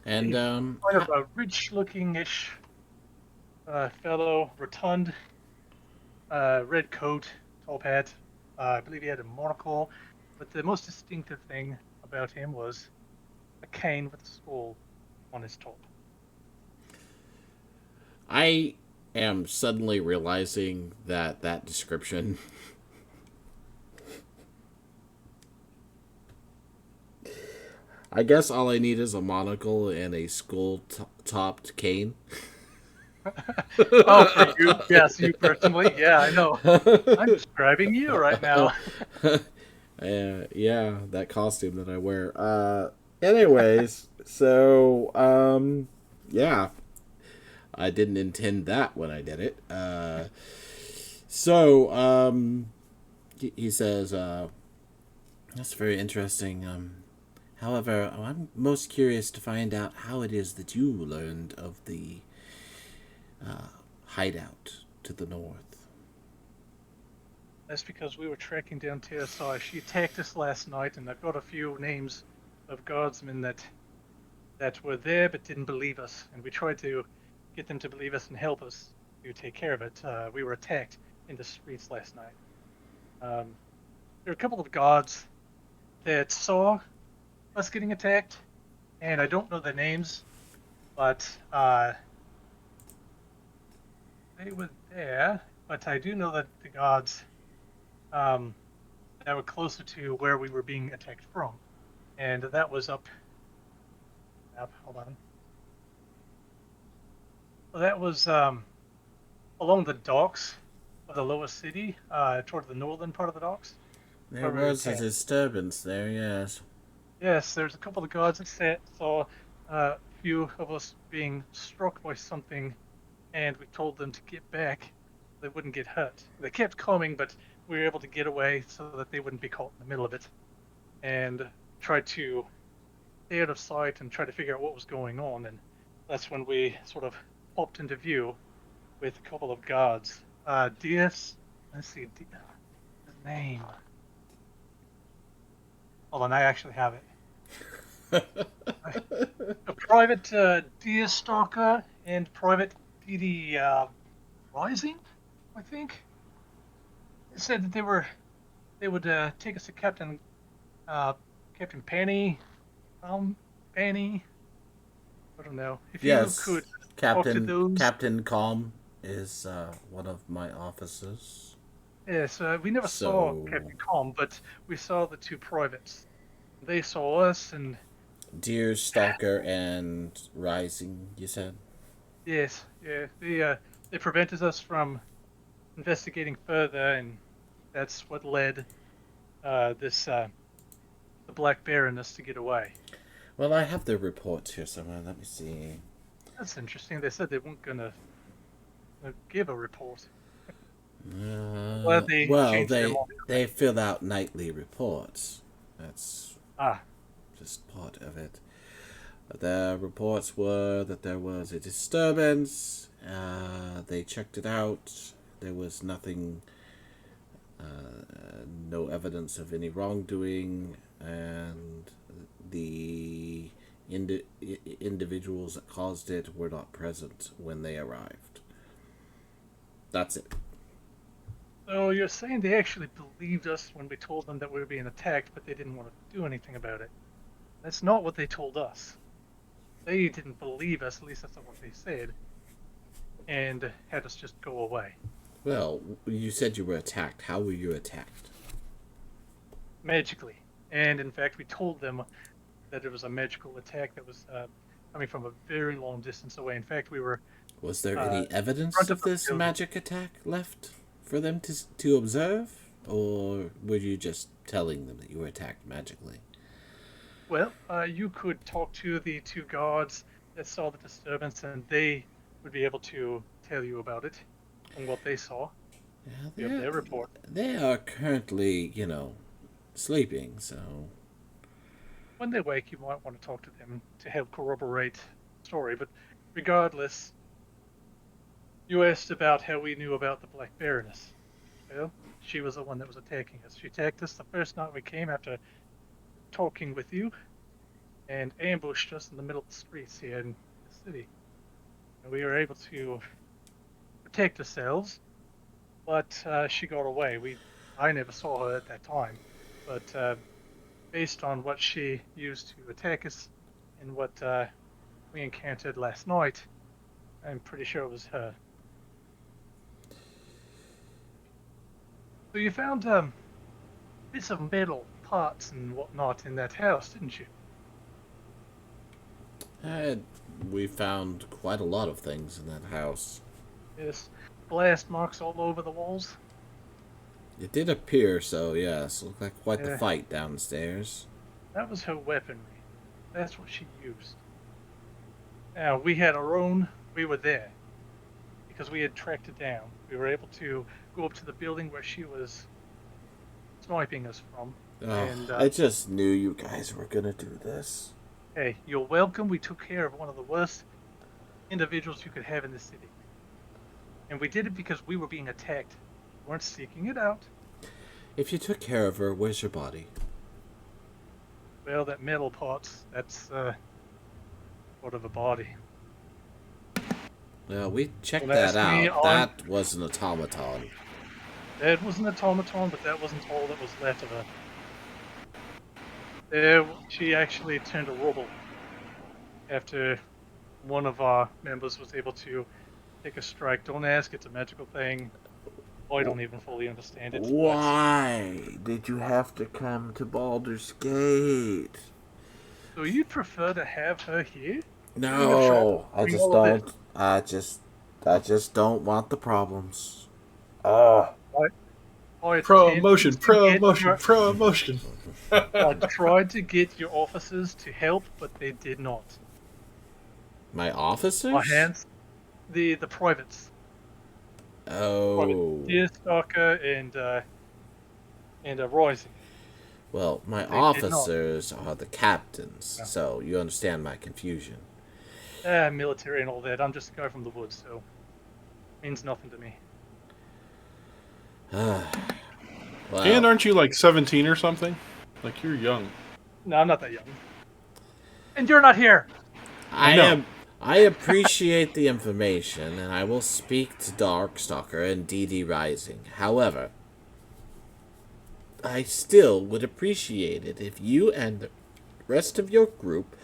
And, kind of a rich-looking-ish fellow, rotund, red coat, top hat. I believe he had a monocle, but the most distinctive thing about him was a cane with a skull on his top. I am suddenly realizing that description I guess all I need is a monocle and a skull-topped cane. Oh, for you? Yes, you personally? Yeah, I know. I'm describing you right now. Yeah, that costume that I wear. Anyways, so, yeah. I didn't intend that when I did it. He says, that's very interesting. However, I'm most curious to find out how it is that you learned of the hideout to the north. That's because we were tracking down TSI. She attacked us last night, and I've got a few names of guardsmen that were there but didn't believe us, and we tried to get them to believe us and help us to take care of it. We were attacked in the streets last night. There were a couple of guards that saw us getting attacked, and I don't know their names, but they were there. But I do know that the guards that were closer to where we were being attacked from, and that was up. Hold on. Well, that was along the docks of the lower city, toward the northern part of the docks. There was a disturbance there, yes. Yes, there's a couple of guards that saw a few of us being struck by something, and we told them to get back. They wouldn't get hurt. They kept coming, but we were able to get away so that they wouldn't be caught in the middle of it, and tried to stay out of sight and try to figure out what was going on. And that's when we sort of popped into view with a couple of guards. Let's see, his name. Hold on, I actually have it. A private deer stalker and private DD Rising, I think. They said that they would take us to Captain Penny, Penny. I don't know if Yes, you could talk to those. Captain Calm is one of my officers. Yes, we never saw Captain Calm, but we saw the two privates. They saw us, and Deer Stalker and Rising, you said? yes, yeah, they prevented us from investigating further, and that's what led the Black Baroness to get away. Well, I have the reports here somewhere. Let me see. That's interesting. They said they weren't gonna give a report. They fill out nightly reports. That's just part of it. The reports were that there was a disturbance. They checked it out. There was nothing no evidence of any wrongdoing, and the individuals that caused it were not present when they arrived. That's it. So you're saying they actually believed us when we told them that we were being attacked, but they didn't want to do anything about it. That's not what they told us. They didn't believe us, at least that's not what they said, and had us just go away. Well, you said you were attacked. How were you attacked? Magically. And in fact, we told them that it was a magical attack that was coming from a very long distance away. In fact, we were... Was there any evidence front of of the this building. magic attack left for them to observe? Or were you just telling them that you were attacked magically? Well, you could talk to the two guards that saw the disturbance, and they would be able to tell you about it and what they saw. Yeah, You have their report. they are currently, sleeping, so... When they wake, you might want to talk to them to help corroborate the story. But regardless, you asked about how we knew about the Black Baroness. Well, she was the one that was attacking us. She attacked us the first night we came after talking with you, and ambushed us in the middle of the streets here in the city. And we were able to protect ourselves, but she got away. I never saw her at that time, but based on what she used to attack us and what we encountered last night, I'm pretty sure it was her. So you found bits of metal parts and whatnot in that house, didn't you? We found quite a lot of things in that house. Yes. Blast marks all over the walls. It did appear so, yes. Looked like quite the Yeah. fight downstairs. That was her weaponry. That's what she used. Now, we had our own. We were there because we had tracked it down. We were able to go up to the building where she was sniping us from. Oh, And, I just knew you guys were gonna do this. Hey, you're welcome. We took care of one of the worst individuals you could have in the city. And we did it because we were being attacked. We weren't seeking it out. If you took care of her, where's your body? Well, that metal parts, that's part of a body. Well, we checked Well, that that's me out. on- That was an automaton. That was an automaton, but that wasn't all that was left of her. There, she actually turned to rubble after one of our members was able to take a strike. Don't ask, it's a magical thing. I don't even fully understand it. but- Why did you have to come to Baldur's Gate? So you'd prefer to have her here? No, I Bring just all of don't. I just don't want the problems. Ah. I Promotion, attempted to get promotion, your- promotion. I tried to get your officers to help, but they did not. My officers? My hands, the privates, Oh. Deerstalker and Rising. Well, my They did not. officers are the captains, Yeah. so you understand my confusion. Military and all that. I'm just a guy from the woods, so means nothing to me. Well, And aren't you like 17 or something? Like you're young. No, I'm not that young. And you're not here. I know. am. I appreciate the information, and I will speak to Darkstalker and DD Rising. However, I still would appreciate it if you and the rest of your group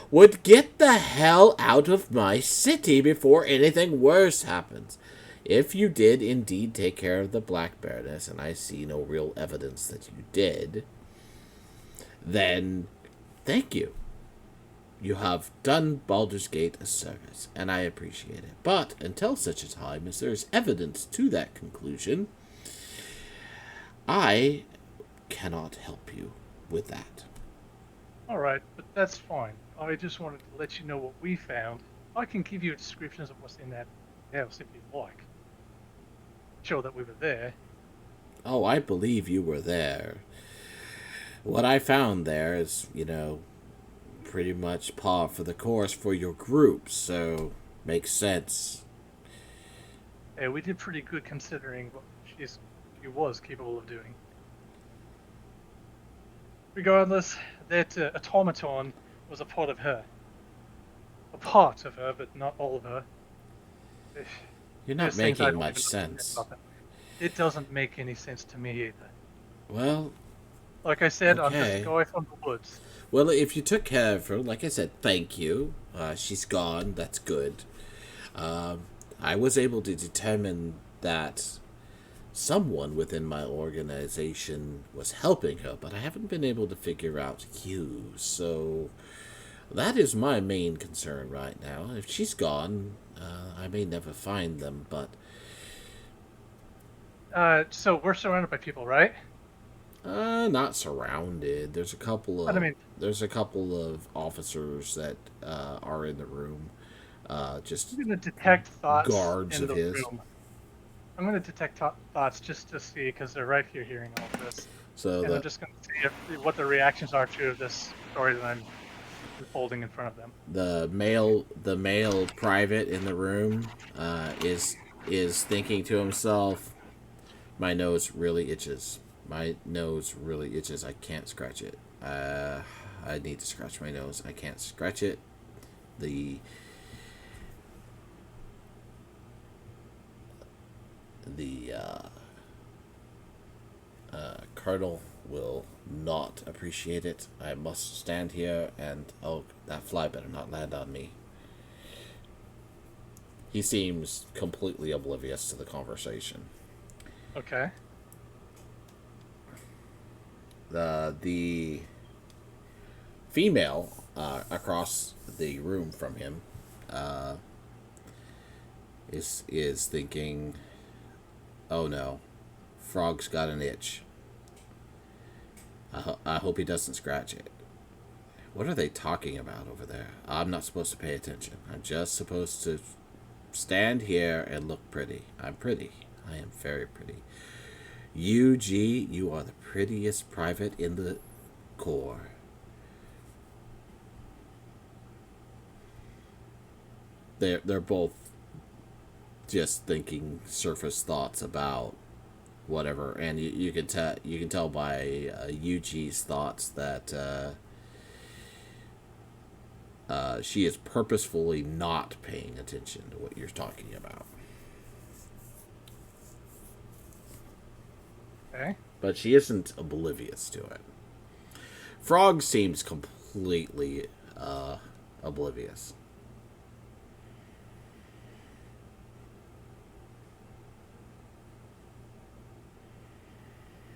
would get the hell out of my city before anything worse happens. If you did indeed take care of the Black Baroness, and I see no real evidence that you did, then thank you. You have done Baldur's Gate a service, and I appreciate it. But until such a time as there is evidence to that conclusion, I cannot help you with that. Alright, but that's fine. I just wanted to let you know what we found. I can give you descriptions of what's in that house if you'd like. Show that we were there. Oh, I believe you were there. What I found there is, pretty much par for the course for your group, so makes sense. Hey, we did pretty good considering what she's he was capable of doing. Regardless, that automaton was a part of her. A part of her, but not all of her. You're not There's things I making don't much even understand sense. about that. It doesn't make any sense to me either. Well, Like I said, I'm just a okay. guy from the woods. Well, if you took care of her, like I said, thank you. She's gone. That's good. Um, I was able to determine that someone within my organization was helping her, but I haven't been able to figure out you. So that is my main concern right now. If she's gone, I may never find them, but So we're surrounded by people, right? not surrounded. But I mean, There's a couple of officers that are in the room. Just I'm gonna detect thoughts guards in of the his. room. I'm gonna detect thoughts just to see, because they're right here hearing all of this, So and I'm just gonna see what the reactions are to this story that I'm unfolding in front of them. the male private in the room is thinking to himself, my nose really itches. My nose really itches. I can't scratch it. I need to scratch my nose. I can't scratch it. The the colonel will not appreciate it. I must stand here and oh, that fly better not land on me. He seems completely oblivious to the conversation. Okay. The female across the room from him is thinking, "Oh no, Frog's got an itch. I hope he doesn't scratch it." What are they talking about over there? I'm not supposed to pay attention. I'm just supposed to stand here and look pretty. I'm pretty. I am very pretty. UG, you are the prettiest private in the Corps. They're both just thinking surface thoughts about whatever, and you can tell by UG's thoughts that she is purposefully not paying attention to what you're talking about. Okay. But she isn't oblivious to it. Frog seems completely oblivious.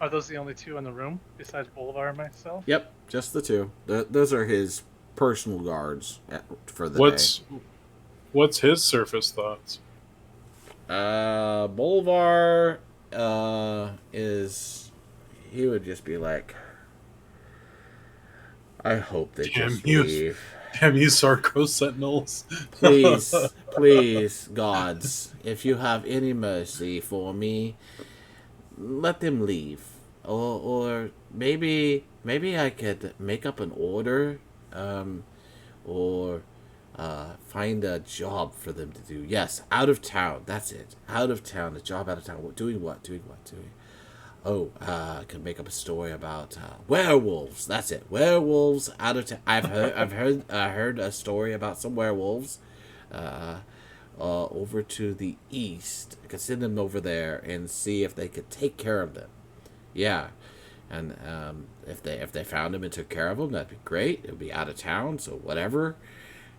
Are those the only two in the room besides Bolivar and myself? Yep, just the two. Those are his personal guards for the What's his surface thoughts? day. Bolivar is he would just be like, I hope they Damn just you. leave. Damn you, Sarko Sentinels. Please, please, gods, if you have any mercy for me, let them leave. Or maybe I could make up an order, or find a job for them to do. Yes, out of town. That's it. Out of town. A job out of town. Doing what? Doing what? Doing. Oh, I could make up a story about werewolves. That's it. Werewolves out of town. I heard a story about some werewolves. Over to the east. I could send them over there and see if they could take care of them. Yeah, and if they found him and took care of him, that'd be great. It would be out of town, so whatever.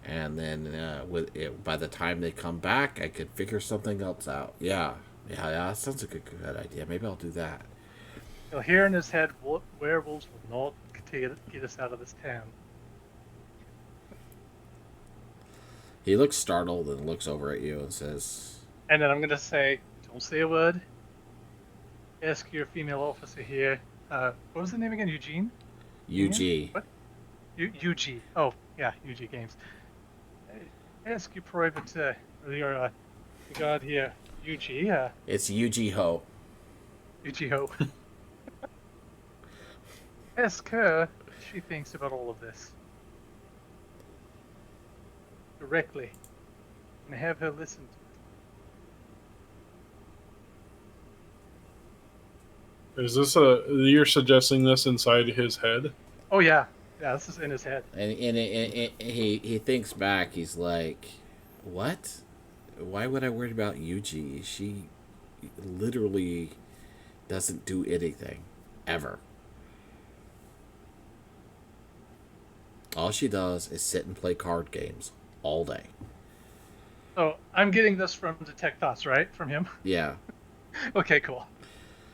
And then by the time they come back, I could figure something else out. Yeah. Sounds like a good idea. Maybe I'll do that. He'll hear in his head, werewolves will not get us out of this town. He looks startled and looks over at you and says, And then I'm going to say, don't say a word. Ask your female officer here. What was the name again? Eugene? UG. What? UG. Oh, yeah, UG Games. Ask your private, your guard here, UG. It's UG Ho. UG Ho. Ask her what she thinks about all of this. Directly. And have her listen to Is this you're suggesting this inside his head? Oh yeah, this is in his head. And he thinks back. He's like, "What? Why would I worry about Yuji? She literally doesn't do anything ever. All she does is sit and play card games all day." So I'm getting this from Detect Thoughts, right? From him. Yeah. Okay, cool.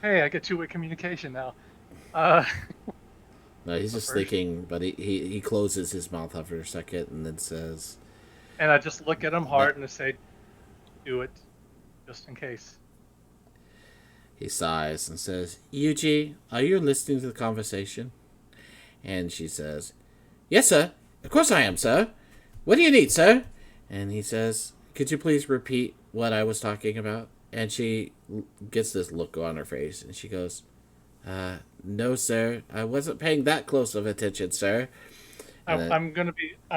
Hey, I get two-way communication now. Uh, No, he's just First. thinking, but he closes his mouth after a second and then says, and I just look at him hard and I say, "Do it, just in case." he sighs and says, "Yuji, are you listening to the conversation?" And she says, "Yes, sir. Of course I am, sir. What do you need, sir?" And he says, "Could you please repeat what I was talking about?" And she gets this look on her face and she goes, "No, sir. I wasn't paying that close of attention, sir." And then, I'm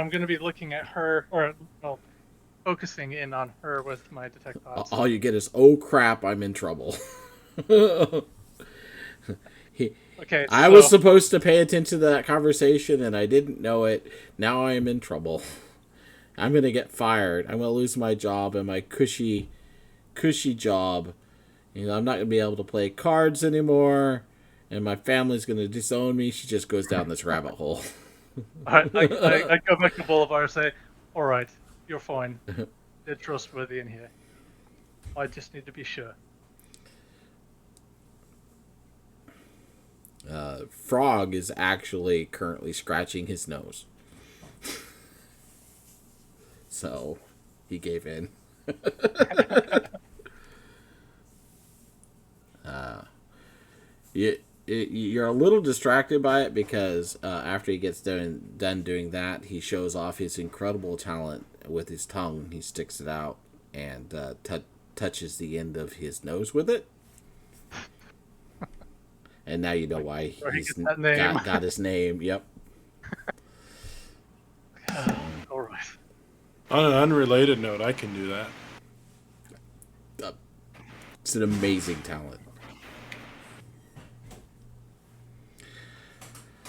gonna be looking at her, or well, focusing in on her with my Detect Thoughts. all you get is, "Oh crap, I'm in trouble." Okay, I was supposed to pay attention to that conversation and I didn't know it. Now I am in trouble. I'm going to get fired. I'm going to lose my job and my cushy job. I'm not going to be able to play cards anymore. And my family's going to disown me. She just goes down this rabbit hole. I go back to Boulevard and say, "All right, you're fine. They're trustworthy in here. I just need to be sure." Frog is actually currently scratching his nose. So he gave in. You're a little distracted by it because after he gets done doing that, he shows off his incredible talent with his tongue. He sticks it out and touches the end of his nose with it. And now you know why he's got his name. Yep. All right. On an unrelated note, I can do that. It's an amazing talent.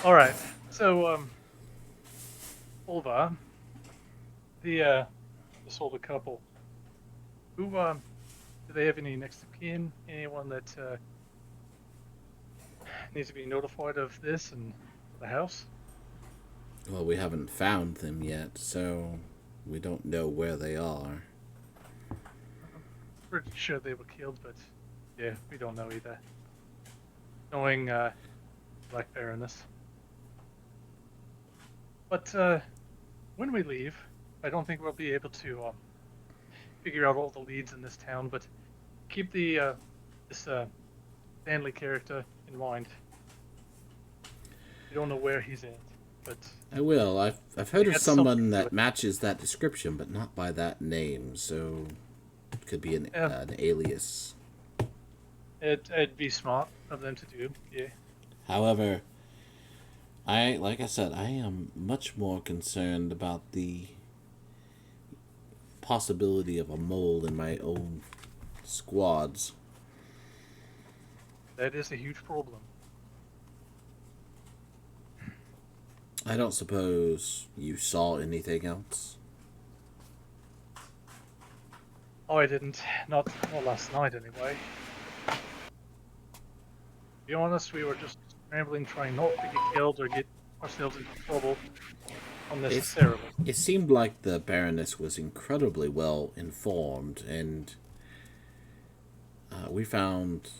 All right. So, Ulva, this older couple, who, do they have any next of kin? Anyone that needs to be notified of this and the house? Well, we haven't found them yet, so we don't know where they are. Pretty sure they were killed, but yeah, we don't know either. Knowing Black Baroness. But when we leave, I don't think we'll be able to figure out all the leads in this town, but keep the this Stanley character in mind. We don't know where he's at, but I will. I've heard He of had someone something to do that with- matches that description, but not by that name, so it could be an alias. it'd be smart of them to do. Yeah. However, like I said, I am much more concerned about the possibility of a mole in my own squads. That is a huge problem. I don't suppose you saw anything else? Oh, I didn't. Not last night, anyway. To be honest, we were just scrambling, trying not to get killed or get ourselves into trouble unnecessarily. It seemed like the Baroness was incredibly well informed, and we found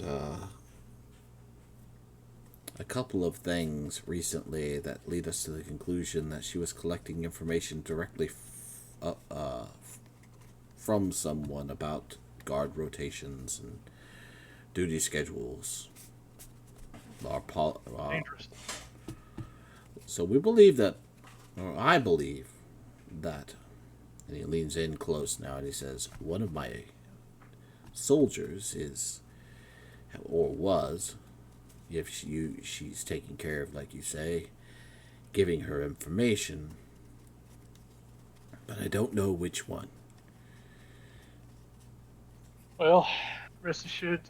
a couple of things recently that lead us to the conclusion that she was collecting information directly from someone about guard rotations and duty schedules. Dangerous. So we believe that, or I believe that, and he leans in close now and he says, one of my soldiers is, or was, if she's taking care of, like you say, giving her information, but I don't know which one. Well, rest assured,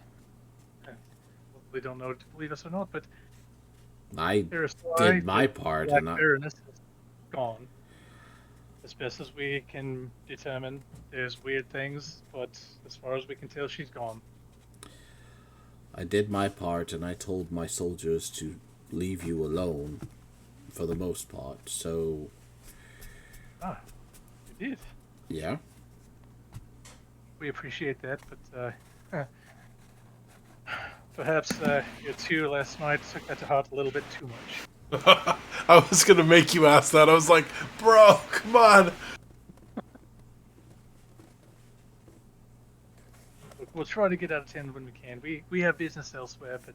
we don't know if to believe us or not, but I there is did why my the part, Black and Baroness is gone. As best as we can determine, there's weird things, but as far as we can tell, she's gone. I did my part, and I told my soldiers to leave you alone for the most part. So, Ah, you did. yeah. We appreciate that, but perhaps your two last night took that to heart a little bit too much. I was gonna make you ask that. I was like, bro, come on. Look, we'll try to get out of town when we can. We have business elsewhere, but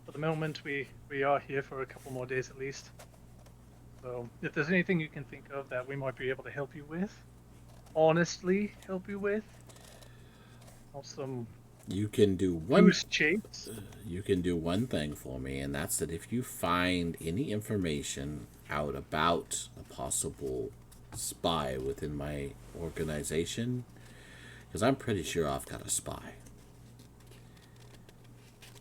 for the moment, we are here for a couple more days at least. So if there's anything you can think of that we might be able to help you with, honestly help you with, or some You can do one. goose chase. You can do one thing for me, and that's that if you find any information out about a possible spy within my organization, because I'm pretty sure I've got a spy,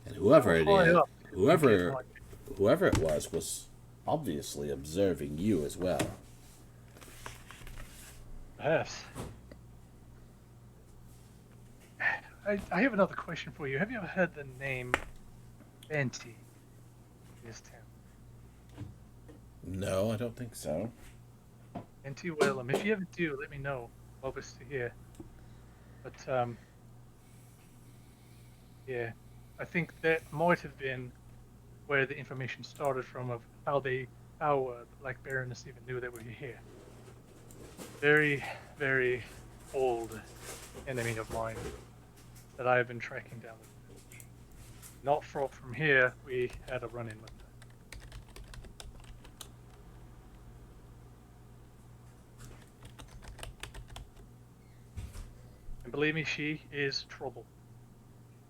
and whoever it High is, up. whoever it was obviously observing you as well. Perhaps. I have another question for you. Have you ever heard the name Banty in this town? No, I don't think so. Banty Whalum. If you ever do, let me know. Love us to hear. But yeah, I think that might have been where the information started from of how the Black Baroness even knew that we were here. Very, very old enemy of mine that I have been tracking down. Not far from here, we had a run-in with her. And believe me, she is trouble.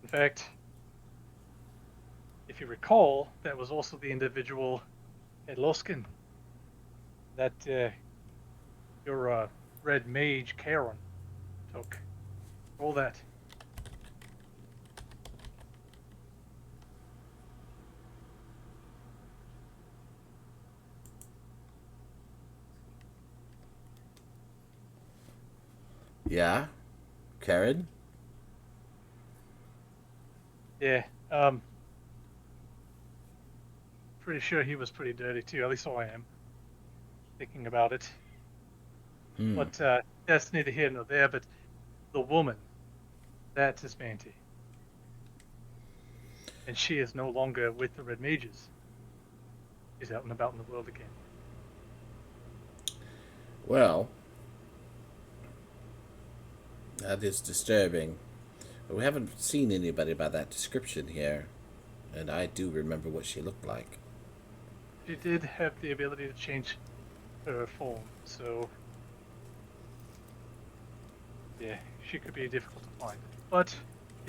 In fact, if you recall, that was also the individual at Loskin that your red mage Karen took. All that. Yeah, Karen. Yeah, pretty sure he was pretty dirty too, at least so I am. Thinking about it. Hmm. But that's neither here nor there, but the woman, that is Banty. And she is no longer with the Red Mages. She's out and about in the world again. Well, that is disturbing. But we haven't seen anybody by that description here, and I do remember what she looked like. She did have the ability to change her form, so yeah, she could be difficult to find. But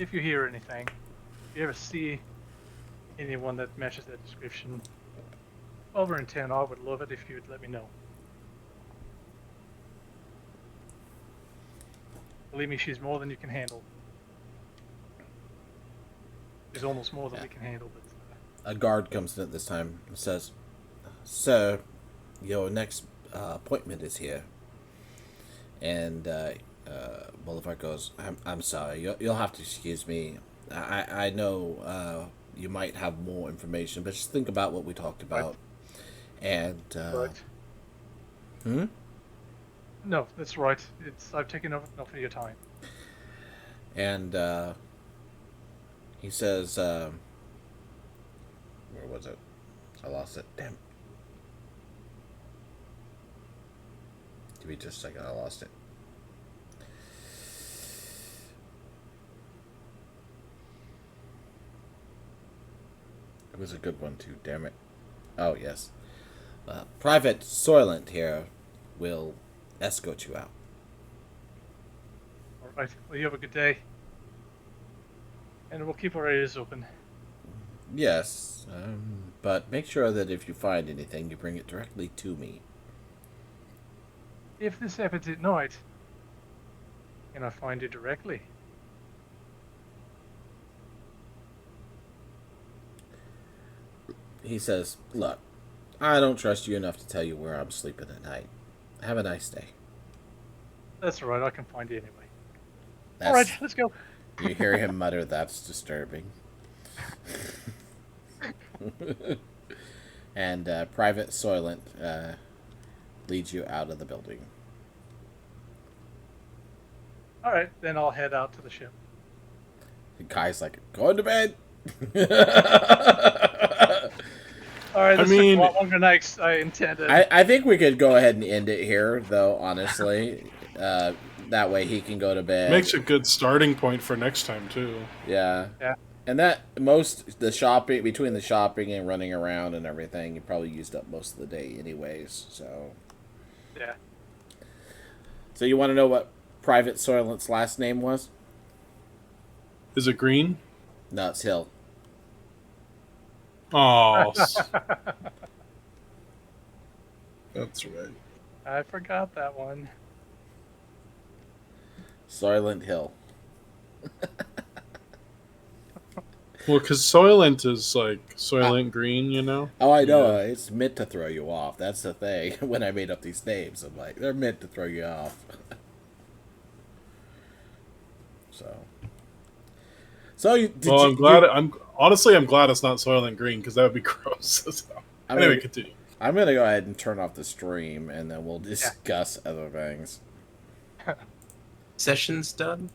if you hear anything, if you ever see anyone that matches that description over in town, I would love it if you'd let me know. Believe me, she's more than you can handle. She's almost more than we can handle, but A guard comes in at this time and says, "Sir, your next appointment is here." And Bolivar goes, I'm sorry, you'll have to excuse me. I know you might have more information, but just think about what we talked about. And, right. hmm? No, that's right. I've taken enough of your time. And he says, where was it? I lost it. Damn. Give me just a second. I lost it. It was a good one, too. Damn it. Oh, yes. Private Soylent here will escort you out. All right. Well, you have a good day. And we'll keep our ears open. Yes, but make sure that if you find anything, you bring it directly to me. If this happens at night, can I find you directly? he says, "Look, I don't trust you enough to tell you where I'm sleeping at night. Have a nice day." That's all right. I can find you anyway. That's, All right, let's go. You hear him mutter, "That's disturbing." And Private Soylent leads you out of the building. All right, then I'll head out to the ship. The guy's like, "Going to bed." All right, I this took mean- a lot longer than I intended. I think we could go ahead and end it here, though. Honestly, that way he can go to bed. Makes a good starting point for next time too. Yeah. Yeah. And the shopping, between the shopping and running around and everything, you probably used up most of the day anyways, so. Yeah. So you want to know what Private Soylent's last name was? Is it green? No, it's Hill. Oh, that's right. I forgot that one. Soylent Hill. Well, because Soylent is like Soylent Green, you know? Oh, I know. Yeah. It's meant to throw you off. That's the thing. When I made up these names, I'm like, they're meant to throw you off. So I'm glad. Honestly, I'm glad it's not Soylent Green because that would be gross. So, anyway, continue. I'm gonna go ahead and turn off the stream, and then we'll discuss other things. Session's done.